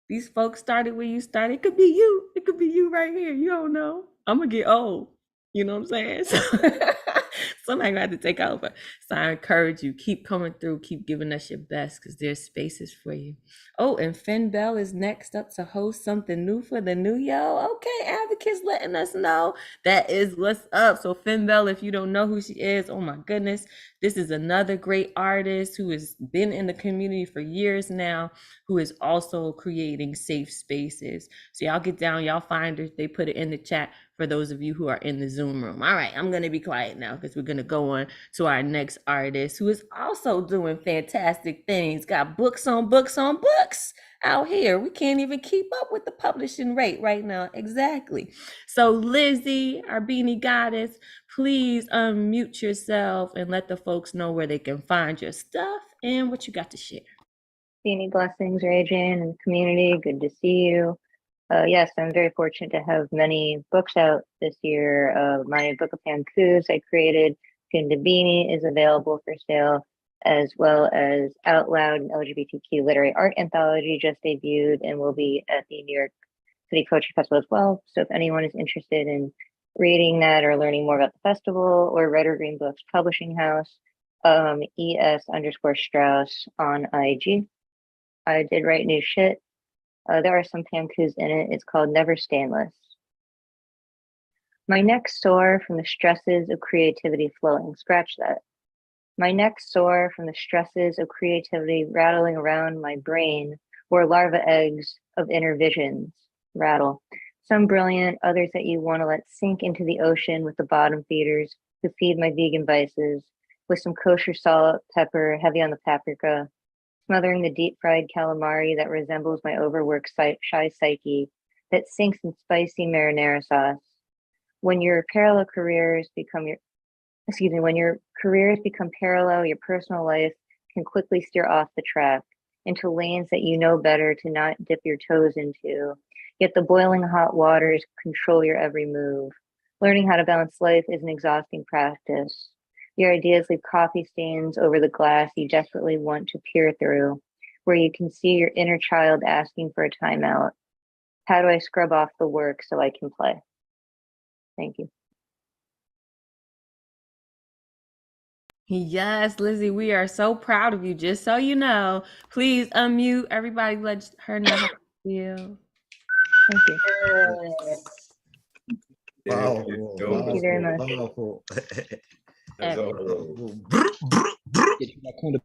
these folks started where you started. It could be you. It could be you right here. You don't know. I'm gonna get old. You know what I'm saying? So somebody gonna have to take over. So I encourage you, keep coming through, keep giving us your best, because there's spaces for you. Oh, and Finn Bell is next up to host something new for the New Yo. Okay, Advocates letting us know that is what's up. So Finn Bell, if you don't know who she is, oh my goodness, this is another great artist who has been in the community for years now, who is also creating safe spaces. So y'all get down, y'all find her. They put it in the chat for those of you who are in the Zoom room. All right, I'm going to be quiet now because we're going to go on to our next artist, who is also doing fantastic things. Got books on books on books out here. We can't even keep up with the publishing rate right now. Exactly. So Lizzie, our beanie goddess, please unmute yourself and let the folks know where they can find your stuff and what you got to share. Beanie blessings, Raging, and community. Good to see you. Yes, I'm very fortunate to have many books out this year. My book of haikus I created, Pin to Beanie, is available for sale, as well as Out Loud, an LGBTQ literary art anthology just debuted and will be at the New York City Poetry Festival as well. So if anyone is interested in reading that or learning more about the festival, or Red or Green Books Publishing House, ES_Strauss on IG. I did write new shit. There are some haikus in it. It's called Never Stainless. My neck sore from the stresses of creativity flowing. Scratch that. My neck sore from the stresses of creativity rattling around my brain, where larva eggs of inner visions rattle. Some brilliant, others that you want to let sink into the ocean with the bottom feeders who feed my vegan vices, with some kosher salt, pepper, heavy on the paprika, smothering the deep-fried calamari that resembles my overworked shy psyche that sinks in spicy marinara sauce. When your parallel careers become your excuse me, when your careers become parallel, your personal life can quickly steer off the track into lanes that you know better to not dip your toes into. Yet the boiling hot waters control your every move. Learning how to balance life is an exhausting practice. Your ideas leave coffee stains over the glass you desperately want to peer through, where you can see your inner child asking for a timeout. How do I scrub off the work so I can play? Thank you. Yes, Lizzie, we are so proud of you. Just so you know, please unmute. Everybody, let her know how you feel. Thank you. Powerful, Thank you very much. powerful.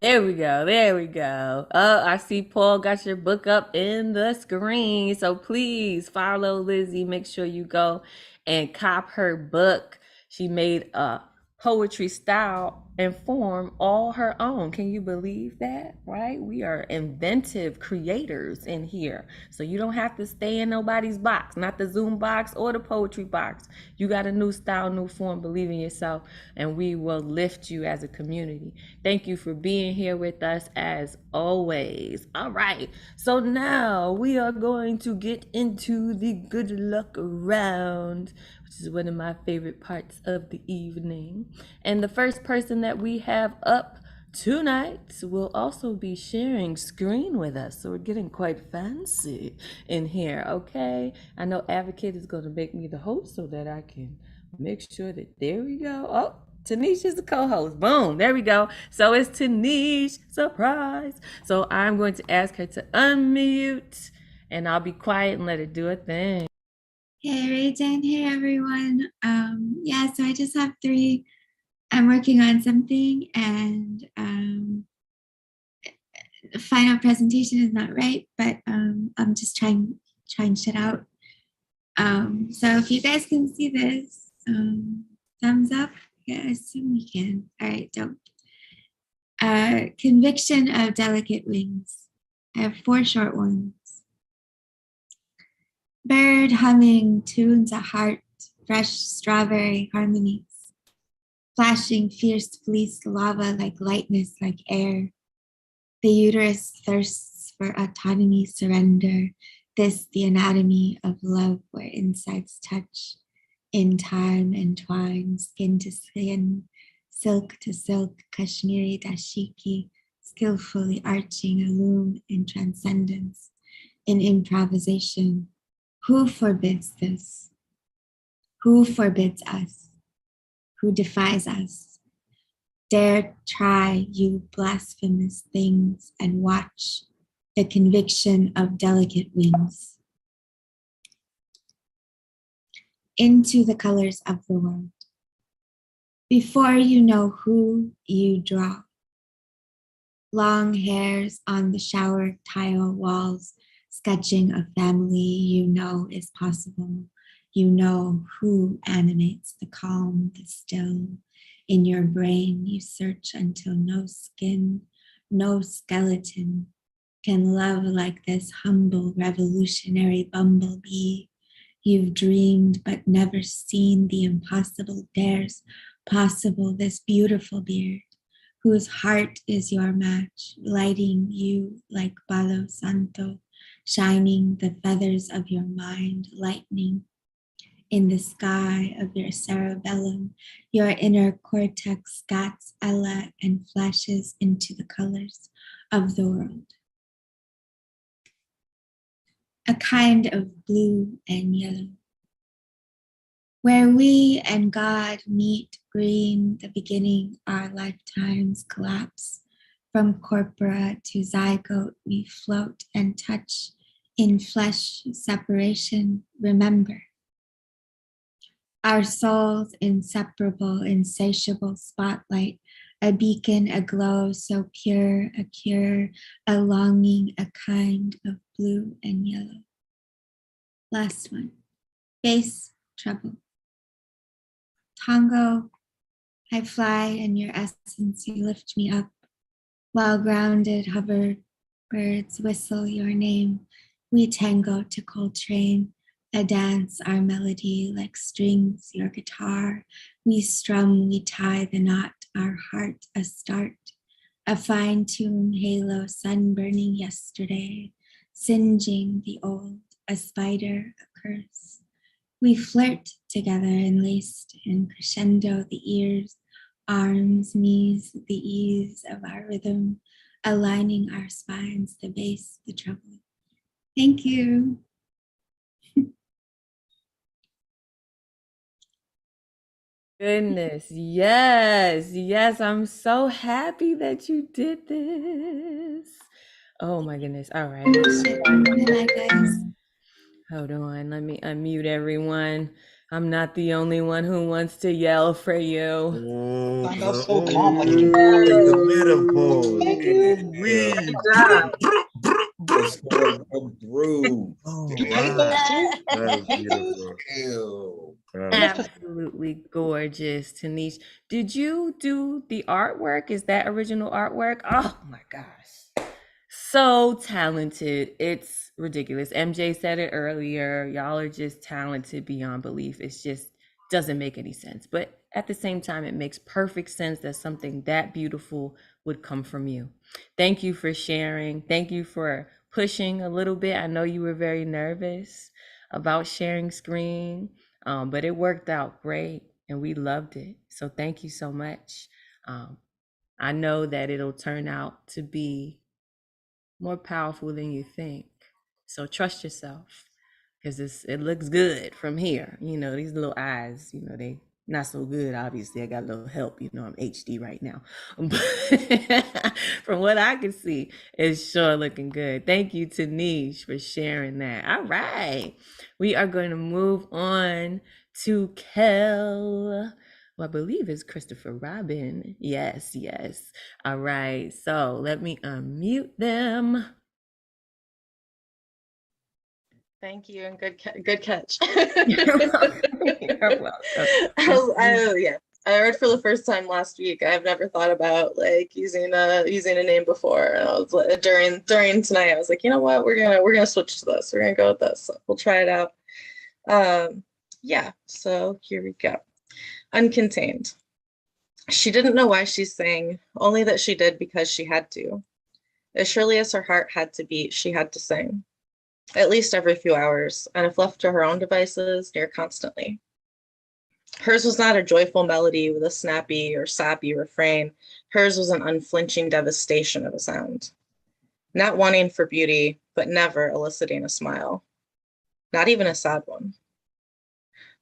There we go. There we go. Oh, I see Paul got your book up in the screen. So please follow Lizzie. Make sure you go and cop her book. She made a poetry style and form all her own. Can you believe that? Right? We are inventive creators in here. So you don't have to stay in nobody's box, not the Zoom box or the poetry box. You got a new style, new form, believe in yourself, and we will lift you as a community. Thank you for being here with us as always. All right. So now we are going to get into the good luck round, which is one of my favorite parts of the evening. And the first person that we have up tonight will also be sharing screen with us. So we're getting quite fancy in here, okay? I know Advocate is going to make me the host so that I can make sure that, there we go. Oh, Tanish is the co-host. Boom, there we go. So it's Tanish, surprise. So I'm going to ask her to unmute and I'll be quiet and let her do a thing. Hey, Ray-Jan. Hey, everyone. Yeah, so I just have 3. I'm working on something and the final presentation is not right, but I'm just trying shit out. So if you guys can see this, thumbs up. Yeah, I assume we can. All right, dope. Conviction of delicate wings. I have 4 short ones. Bird humming tunes a heart, fresh strawberry harmonies. Flashing fierce fleece lava like lightness, like air. The uterus thirsts for autonomy, surrender. This the anatomy of love where insides touch. In time entwined, skin to skin, silk to silk, Kashmiri dashiki, skillfully arching a loom in transcendence, in improvisation. Who forbids this? Who forbids us? Who defies us? Dare try, you blasphemous things, and watch the conviction of delicate wings. Into the colors of the world. Before you know who you draw. Long hairs on the shower tile walls, sketching a family you know is possible. You know who animates the calm, the still. In your brain, you search until no skin, no skeleton can love like this humble revolutionary bumblebee. You've dreamed but never seen the impossible dares possible, this beautiful beard, whose heart is your match, lighting you like Palo Santo, shining the feathers of your mind, lightning in the sky of your cerebellum. Your inner cortex scats Ella and flashes into the colors of the world. A kind of blue and yellow. Where we and God meet, green, the beginning, our lifetimes collapse. From corpora to zygote, we float and touch in flesh separation, remember. Our souls inseparable, insatiable spotlight, a beacon, a glow so pure, a cure, a longing, a kind of blue and yellow. Last one, bass, treble. Tango, I fly in your essence, you lift me up. While grounded, hover birds whistle your name. We tango to Coltrane, A dance, our melody, like strings, your guitar. We strum, we tie the knot, our heart a start. A fine-tuned halo, sun burning yesterday, singeing the old, a spider, a curse. We flirt together, enlaced in crescendo, the ears, arms, knees, the ease of our rhythm, aligning our spines, the bass, the treble. Thank you. Goodness, yes, yes, I'm so happy that you did this. Oh my goodness. All right. Good night, guys. Hold on, let me unmute everyone. I'm not the only one who wants to yell for you. I know, so calm, like you. The metaphor. Thank you. We Good job. through. Oh, wow. That is beautiful. Ew. Absolutely gorgeous, Tanish. Did you do the artwork? Is that original artwork? Oh my gosh. So talented. It's ridiculous. MJ said it earlier. Y'all are just talented beyond belief. It's just doesn't make any sense. But at the same time, it makes perfect sense that something that beautiful would come from you. Thank you for sharing. Thank you for pushing a little bit. I know you were very nervous about sharing screen, but it worked out great and we loved it. So thank you so much. I know that it'll turn out to be more powerful than you think. So trust yourself because it looks good from here. You know, these little eyes, you know, they not so good. Obviously, I got a little help. You know, I'm HD right now. But from what I can see, it's sure looking good. Thank you, Tanish, for sharing that. All right. We are going to move on to Kel. Well, I believe it's Christopher Robin. Yes, yes. All right. So let me unmute them. Thank you, and good catch. You're welcome. Yeah, I read for the first time last week. I've never thought about like using a name before. And I was like, during tonight, I was like, you know what, we're gonna switch to this. We're gonna go with this. We'll try it out. Yeah. So here we go. Uncontained. She didn't know why she sang, only that she did because she had to. As surely as her heart had to beat, she had to sing. At least every few hours, and if left to her own devices, near constantly. Hers was not a joyful melody with a snappy or sappy refrain. Hers was an unflinching devastation of a sound. Not wanting for beauty, but never eliciting a smile. Not even a sad one.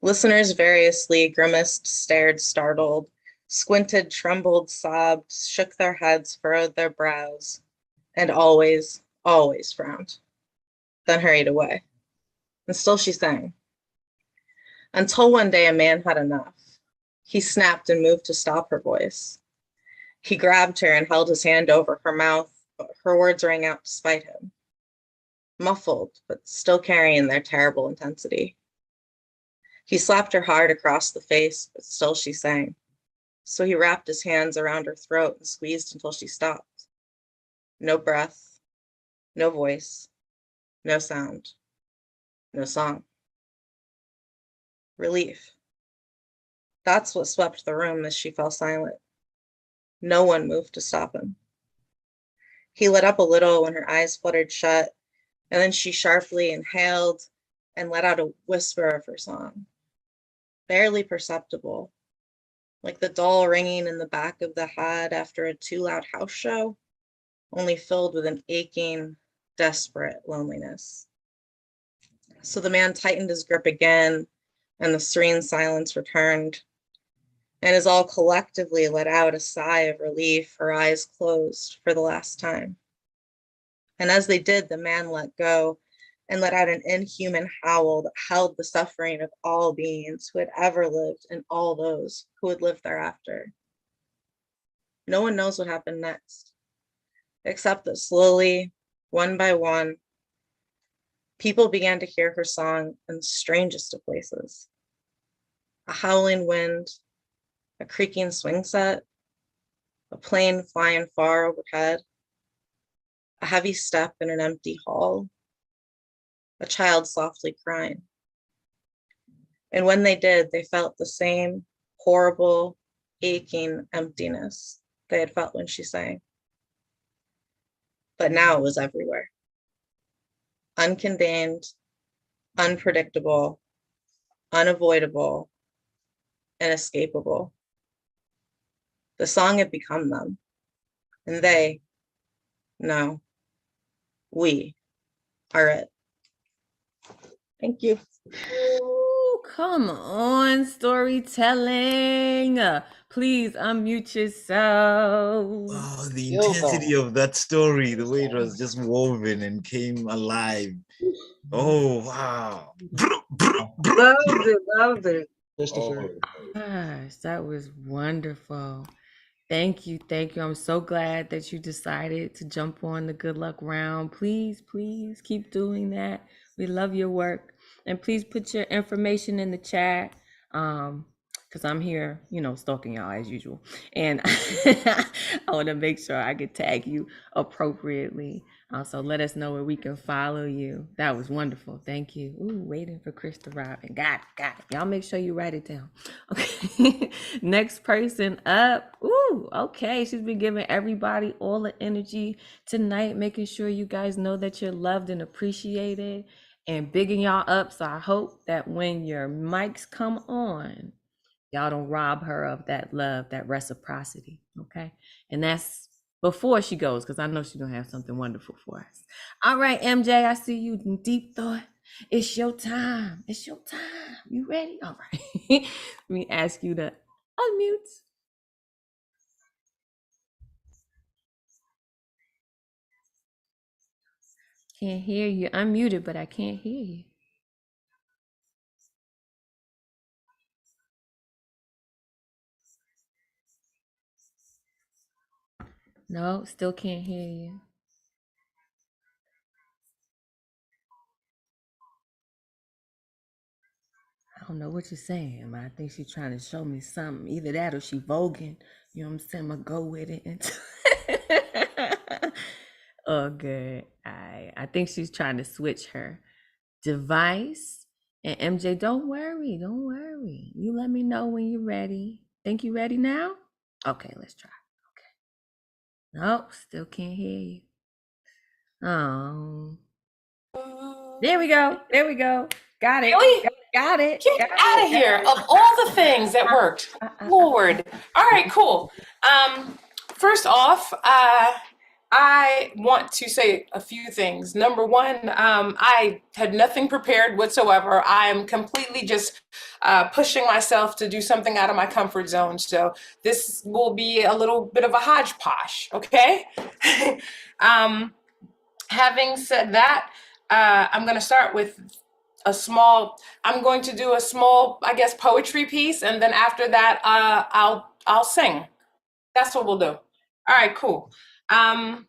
Listeners variously grimaced, stared, startled, squinted, trembled, sobbed, shook their heads, furrowed their brows, and always, always frowned. Then hurried away. And still she sang. Until one day a man had enough. He snapped and moved to stop her voice. He grabbed her and held his hand over her mouth, but her words rang out despite him. Muffled, but still carrying their terrible intensity. He slapped her hard across the face, but still she sang. So he wrapped his hands around her throat and squeezed until she stopped. No breath, no voice, no sound, no song. Relief. That's what swept the room as she fell silent. No one moved to stop him. He lit up a little when her eyes fluttered shut, and then she sharply inhaled and let out a whisper of her song. Barely perceptible, like the dull ringing in the back of the head after a too loud house show, only filled with an aching, desperate loneliness. So the man tightened his grip again, and the serene silence returned. And as all collectively let out a sigh of relief, her eyes closed for the last time. And as they did, the man let go and let out an inhuman howl that held the suffering of all beings who had ever lived and all those who would live thereafter. No one knows what happened next, except that slowly, one by one, people began to hear her song in the strangest of places. A howling wind, a creaking swing set, a plane flying far overhead, a heavy step in an empty hall, a child softly crying. And when they did, they felt the same horrible, aching emptiness they had felt when she sang. But now it was everywhere. Uncontained, unpredictable, unavoidable, inescapable. The song had become them. And they, no, we are it. Thank you. Ooh, come on, storytelling. Please unmute yourself. Oh, the intensity of that story, the way it was just woven and came alive. Oh, wow. Loved it. Oh. Gosh, that was wonderful. Thank you. Thank you. I'm so glad that you decided to jump on the good luck round. Please, please keep doing that. We love your work. And please put your information in the chat. Because I'm here, stalking y'all as usual. And I want to make sure I can tag you appropriately. So let us know where we can follow you. That was wonderful. Thank you. Ooh, waiting for Chris to Robin. Got it. Y'all make sure you write it down. Okay. Next person up. Ooh, okay. She's been giving everybody all the energy tonight, making sure you guys know that you're loved and appreciated and bigging y'all up. So I hope that when your mics come on, y'all don't rob her of that love, that reciprocity, okay? And that's before she goes, because I know she's gonna have something wonderful for us. All right, MJ, I see you in deep thought. It's your time. It's your time. You ready? All right. Let me ask you to unmute. Can't hear you. Unmuted, but I can't hear you. No, still can't hear you. I don't know what you're saying, but I think she's trying to show me something. Either that or she voguing. You know what I'm saying? I'm gonna go with it. Oh, good. I think she's trying to switch her device. And MJ, don't worry. Don't worry. You let me know when you're ready. Think you ready now? Okay, let's try. Okay. Nope, still can't hear you. Oh. There we go. There we go. Got it. Really? Got it. Get out of here. Of all the things that worked. Lord. All right, cool. First off, I want to say a few things. Number one, I had nothing prepared whatsoever. I am completely just pushing myself to do something out of my comfort zone. So this will be a little bit of a hodgepodge, okay? Having said that, I'm going to start with I'm going to do a small, I guess, poetry piece. And then after that, I'll sing. That's what we'll do. All right, cool. And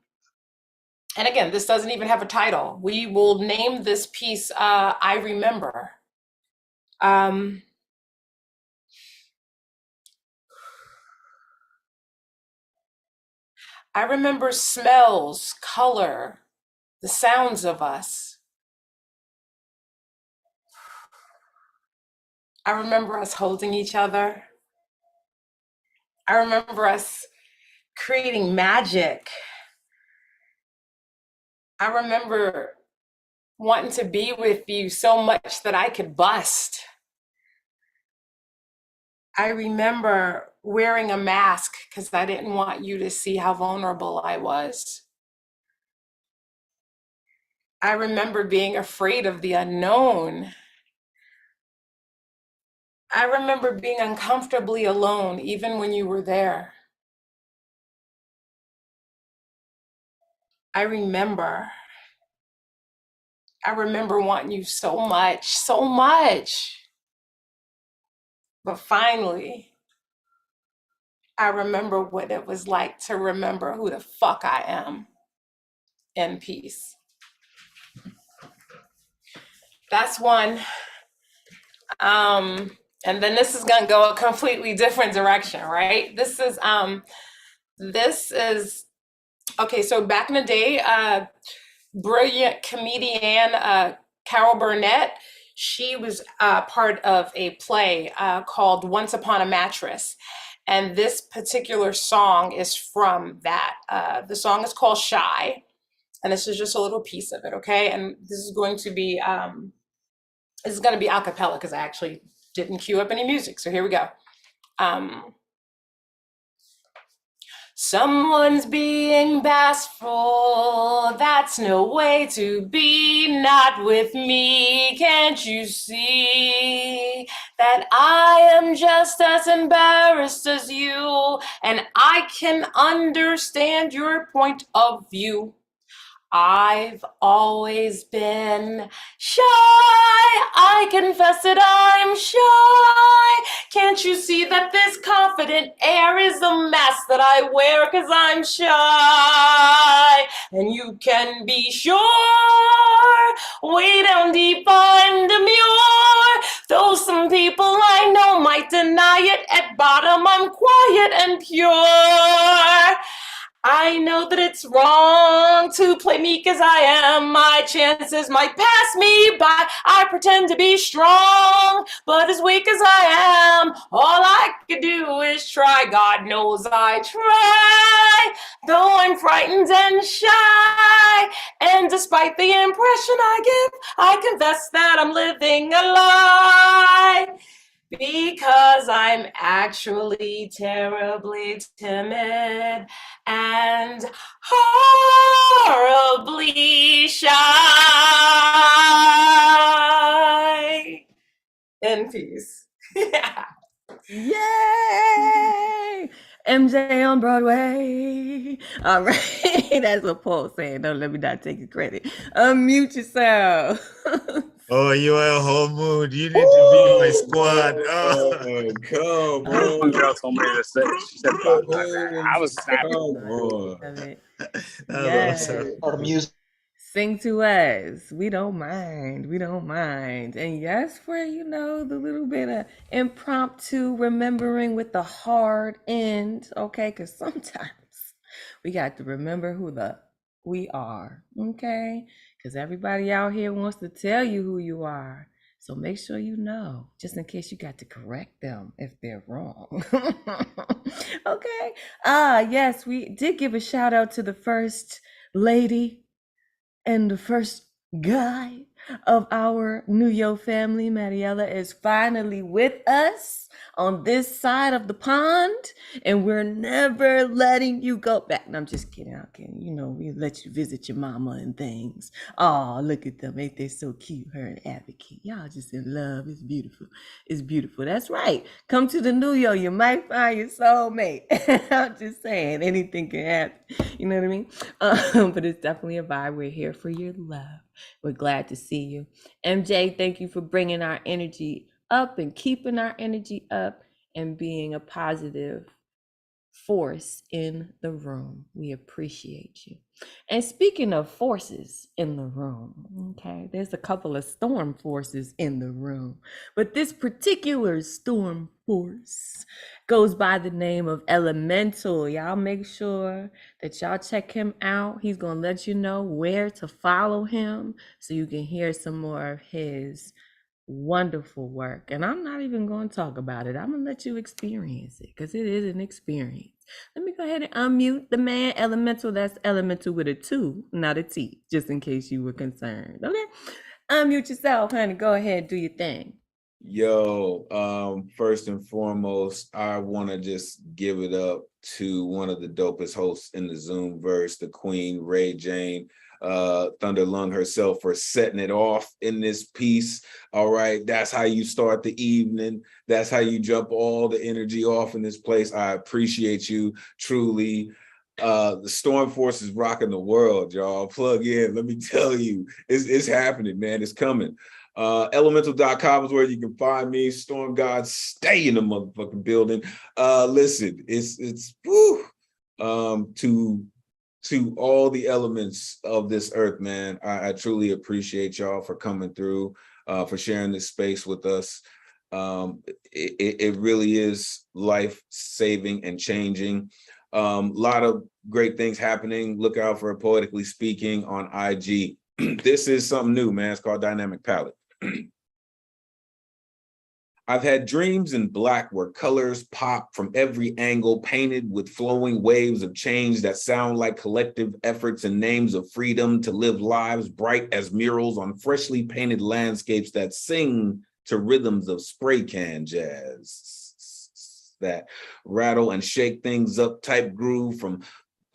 again, this doesn't even have a title. We will name this piece, I Remember. I remember smells, color, the sounds of us. I remember us holding each other. I remember us creating magic. I remember wanting to be with you so much that I could bust. I remember wearing a mask because I didn't want you to see how vulnerable I was. I remember being afraid of the unknown. I remember being uncomfortably alone, even when you were there. I remember wanting you so much, so much. But finally, I remember what it was like to remember who the fuck I am in peace. That's one. And then this is gonna go a completely different direction, right? This is, okay, so back in the day, brilliant comedian Carol Burnett She was part of a play called Once Upon a Mattress. And this particular song is from that. The song is called Shy. And this is just a little piece of it, okay? And this is going to be a cappella because I actually didn't cue up any music. So here we go. Someone's being bashful, that's no way to be, not with me. Can't you see that I am just as embarrassed as you, and I can understand your point of view? I've always been shy. I confess that I'm shy. Can't you see that this confident air is the mask that I wear? 'Cause I'm shy. And you can be sure, way down deep I'm demure. Though some people I know might deny it, at bottom I'm quiet and pure. I know that it's wrong to play meek as I am. My chances might pass me by. I pretend to be strong, but as weak as I am, all I could do is try. God knows I try, though I'm frightened and shy. And despite the impression I give, I confess that I'm living a lie. Because I'm actually terribly timid and horribly shy. In peace. Yay! MJ on Broadway. All right. That's what Paul's saying. Don't let me not take the credit. Unmute yourself. Oh, you are a whole mood. You need to be in my squad. Oh, come on. Girl told me to say. She said, I was Come on. Yes. Or music. Sing to us. We don't mind. We don't mind. And yes, for, you know, the little bit of impromptu remembering with the hard end, okay? Because sometimes we got to remember who we are, okay? Because everybody out here wants to tell you who you are. So make sure you know, just in case you got to correct them if they're wrong. Okay. Yes, we did give a shout out to the first lady and the first guy of our New York family. Mariela is finally with us on this side of the pond, and we're never letting you go back. No, I'm just kidding. I'm kidding. You know, we let you visit your mama and things. Oh, look at them. Ain't they so cute? Her and Advocate. Y'all just in love. It's beautiful. It's beautiful. That's right. Come to the New York. You might find your soulmate. I'm just saying, anything can happen. You know what I mean? But it's definitely a vibe. We're here for your love. We're glad to see you. MJ, thank you for bringing our energy up and keeping our energy up and being a positive force in the room. We appreciate you. And speaking of forces in the room, okay, there's a couple of storm forces in the room, but this particular storm force goes by the name of Elemental. Y'all make sure that y'all check him out. He's gonna let you know where to follow him so you can hear some more of his wonderful work. And I'm not even going to talk about it. I'm going to let you experience it because it is an experience. Let me go ahead and unmute the man Elemental. That's Elemental with a 2, not a T, just in case you were concerned. Okay. Unmute yourself, honey. Go ahead, do your thing. Yo, first and foremost, I want to just give it up to one of the dopest hosts in the Zoom verse, the Queen, Ray Jane. Thunder Lung herself, for setting it off in this piece. All right, that's how you start the evening. That's how you jump all the energy off in this place. I appreciate you truly. The Storm Force is rocking the world, y'all. Plug in. Let me tell you, it's happening, man. It's coming. Elemental.com is where you can find me. Storm Gods, stay in the motherfucking building. Listen, it's whew, to all the elements of this earth, man. I truly appreciate y'all for coming through, for sharing this space with us. It really is life-saving and changing. A lot of great things happening. Look out for Poetically Speaking on IG. This is something new, man. It's called Dynamic Palette. I've had dreams in black where colors pop from every angle, painted with flowing waves of change that sound like collective efforts and names of freedom to live lives bright as murals on freshly painted landscapes that sing to rhythms of spray can jazz, that rattle and shake things up type groove, from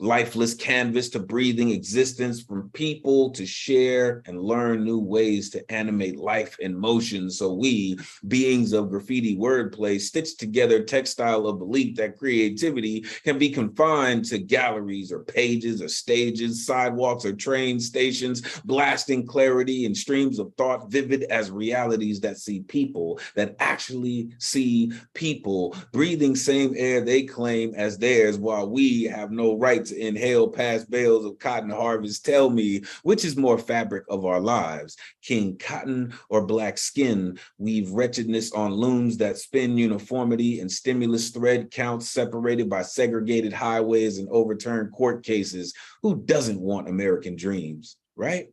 lifeless canvas to breathing existence, from people to share and learn new ways to animate life in motion. So we, beings of graffiti wordplay, stitch together textile of belief that creativity can be confined to galleries or pages or stages, sidewalks or train stations, blasting clarity and streams of thought vivid as realities that see people, that actually see people, breathing same air they claim as theirs, while we have no right to inhale past bales of cotton harvest. Tell me, which is more fabric of our lives, King Cotton or black skin? Weave wretchedness on looms that spin uniformity and stimulus thread counts separated by segregated highways and overturned court cases. Who doesn't want American dreams, right?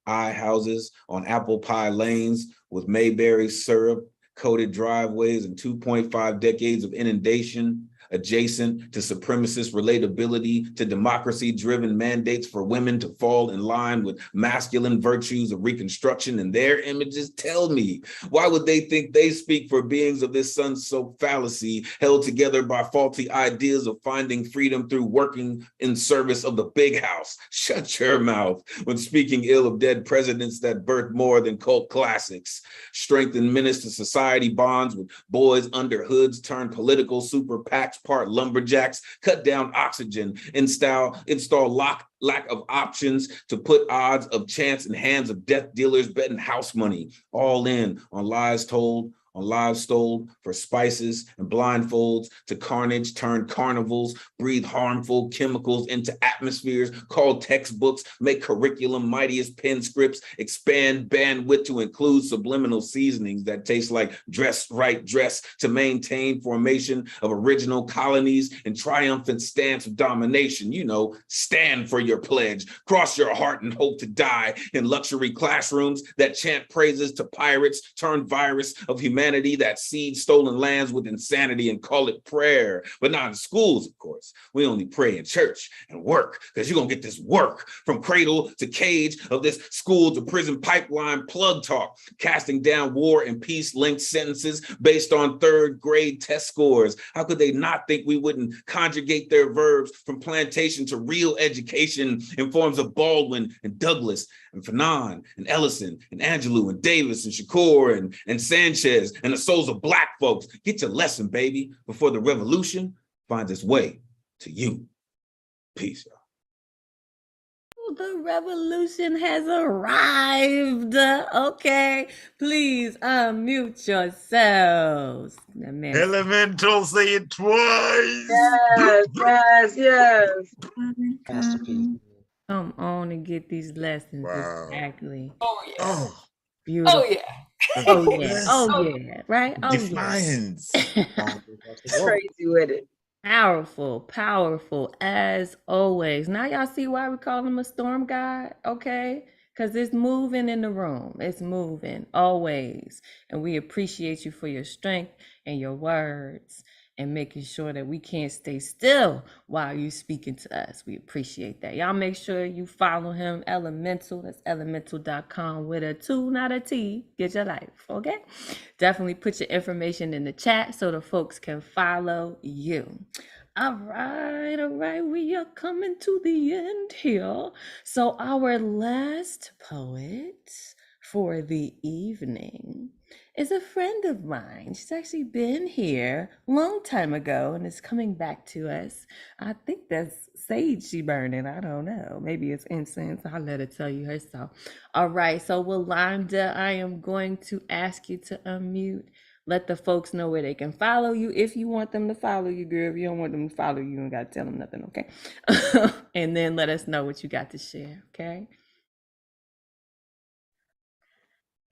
Eye houses on apple pie lanes with Mayberry syrup, coated driveways, and 2.5 decades of inundation, adjacent to supremacist relatability, to democracy-driven mandates for women to fall in line with masculine virtues of reconstruction and their images. Tell me, why would they think they speak for beings of this sun-soaked fallacy, held together by faulty ideas of finding freedom through working in service of the big house? Shut your mouth when speaking ill of dead presidents that birthed more than cult classics. Strengthen menace to society bonds with boys under hoods turned political super PACs, part lumberjacks, cut down oxygen, install lack of options to put odds of chance in hands of death dealers betting house money, all in on lies told, on lives stole for spices and blindfolds, to carnage turned carnivals, breathe harmful chemicals into atmospheres, call textbooks, make curriculum mightiest pen scripts, expand bandwidth to include subliminal seasonings that taste like dress right dress, to maintain formation of original colonies and triumphant stance of domination. You know, stand for your pledge, cross your heart and hope to die in luxury classrooms that chant praises to pirates, turn virus of humanity that seed stolen lands with insanity and call it prayer. But not in schools, of course. We only pray in church and work, because you're gonna get this work from cradle to cage of this school to prison pipeline plug talk, casting down war and peace linked sentences based on third grade test scores. How could they not think we wouldn't conjugate their verbs from plantation to real education in forms of Baldwin and Douglas and Fanon and Ellison and Angelou and Davis and Shakur and Sanchez and the souls of Black folks? Get your lesson, baby, before the revolution finds its way to you. Peace, y'all. The revolution has arrived. Okay, please unmute yourselves. Elemental, say it twice. Yes. Come on and get these lessons. Wow. Exactly. Oh yeah. Oh, Beautiful. Oh yeah. Oh yeah. Oh yeah. Right? Oh defiance. Crazy with it. Powerful, powerful as always. Now y'all see why we call him a storm god, okay? Because it's moving in the room. It's moving always. And we appreciate you for your strength and your words and making sure that we can't stay still while you speaking to us. We appreciate that. Y'all make sure you follow him, Elemental. That's elemental.com with a 2, not a T. Get your life, okay? Definitely put your information in the chat so the folks can follow you. All right. We are coming to the end here. So our last poet for the evening is a friend of mine. She's actually been here a long time ago and is coming back to us. I think that's sage she burning. I don't know. Maybe it's incense. I'll let her tell you herself. All right. So Walanda, I am going to ask you to unmute. Let the folks know where they can follow you if you want them to follow you, girl. If you don't want them to follow you, you don't got to tell them nothing, okay? And then let us know what you got to share, okay?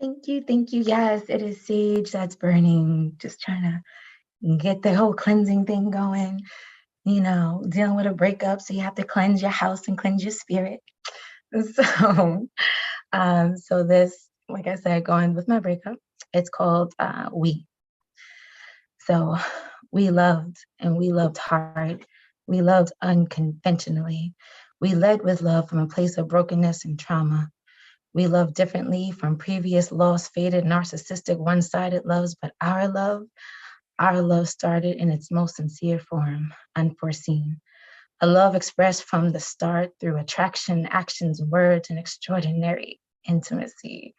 Thank you. Yes, it is sage that's burning. Just trying to get the whole cleansing thing going. You know, dealing with a breakup, so you have to cleanse your house and cleanse your spirit. So this, like I said, going with my breakup, it's called We. So we loved, and we loved hard. We loved unconventionally. We led with love from a place of brokenness and trauma. We loved differently from previous lost, faded, narcissistic, one-sided loves, but our love started in its most sincere form, unforeseen. A love expressed from the start through attraction, actions, words, and extraordinary intimacy.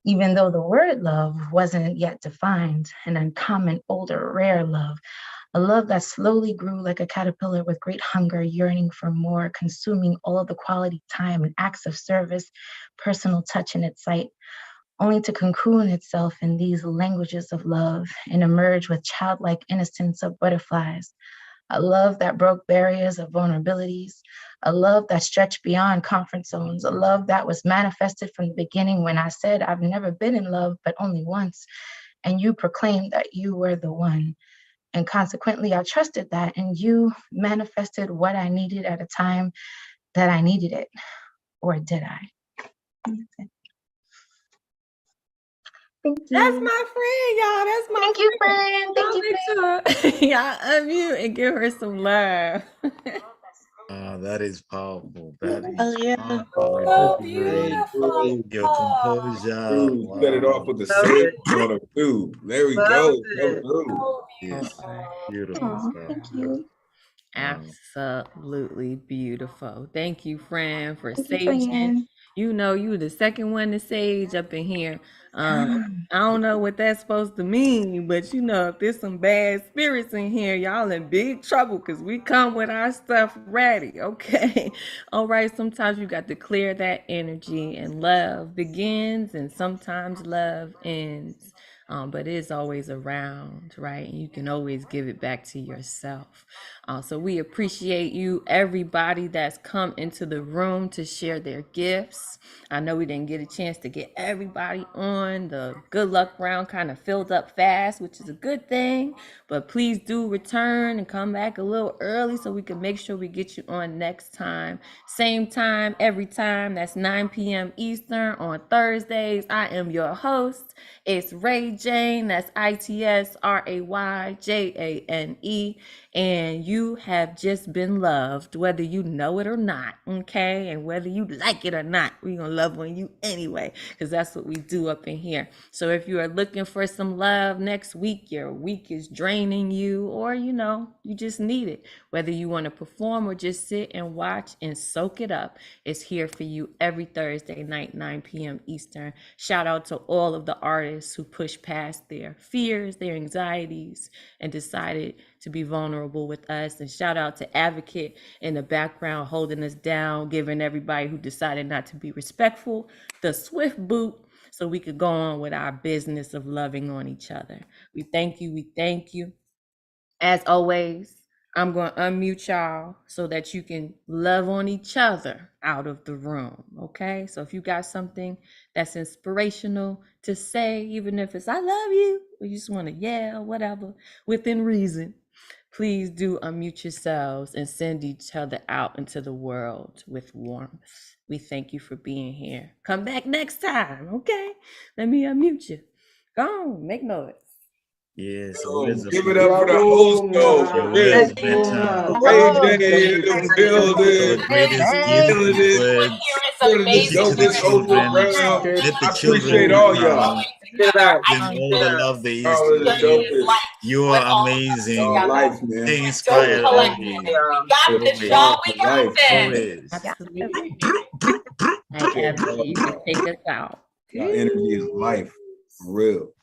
Even though the word love wasn't yet defined, an uncommon, older, rare love, a love that slowly grew like a caterpillar with great hunger, yearning for more, consuming all of the quality time and acts of service, personal touch in its sight, only to cocoon itself in these languages of love and emerge with childlike innocence of butterflies. A love that broke barriers of vulnerabilities, a love that stretched beyond comfort zones, a love that was manifested from the beginning when I said I've never been in love, but only once, and you proclaimed that you were the one. And consequently, I trusted that, and you manifested what I needed at a time that I needed it. Or did I? Thank you. That's my friend, y'all. That's my Thank you, friend. Thank you, friend. Y'all unmute and give her some love. That is powerful. That is Oh yeah. powerful. So Great. beautiful. Your composure. Dude, you let it off with the Love same it. on a two. There we Love go. it. Come through. So Yes. beautiful. Beautiful Aw, stuff. thank you. Absolutely beautiful. Thank you, friend, for Thank you, saging. friend. You know, you the second one to sage up in here. I don't know what that's supposed to mean, but you know, if there's some bad spirits in here, y'all in big trouble because we come with our stuff ready. Okay. All right. Sometimes you got to clear that energy, and love begins, and sometimes love ends. But it is always around, right? And you can always give it back to yourself. So we appreciate you, everybody that's come into the room to share their gifts. I know we didn't get a chance to get everybody on. The good luck round kind of filled up fast, which is a good thing. But please do return and come back a little early so we can make sure we get you on next time. Same time, every time. That's 9 p.m. Eastern on Thursdays. I am your host. It's Ray Jane. That's ITSRAYJANE. And you have just been loved, whether you know it or not, okay? And whether you like it or not, we're going to love on you anyway, because that's what we do up in here. So if you are looking for some love next week, your week is draining you, or, you know, you just need it, whether you want to perform or just sit and watch and soak it up, it's here for you every Thursday night, 9 p.m. Eastern. Shout out to all of the artists who pushed past their fears, their anxieties, and decided to be vulnerable with us. And shout out to Advocate in the background holding us down, giving everybody who decided not to be respectful the swift boot so we could go on with our business of loving on each other. We thank you. We thank you. As always, I'm going to unmute y'all so that you can love on each other out of the room, okay? So if you got something that's inspirational to say, even if it's I love you, or you just want to yell, whatever, within reason, please do unmute yourselves and send each other out into the world with warmth. We thank you for being here. Come back next time, okay? Let me unmute you. Go on, make noise. Yes. Give it up for the host, though. For real. Ray J in the building. It's amazing. Dopest host around. I appreciate all y'all. All the love they used to Dopest. You are amazing. Y'all life, man. They inspire me. We got this, y'all. We got this. Absolutely. Hey, Ebony, you can take us out. Y'all energy is life. For real.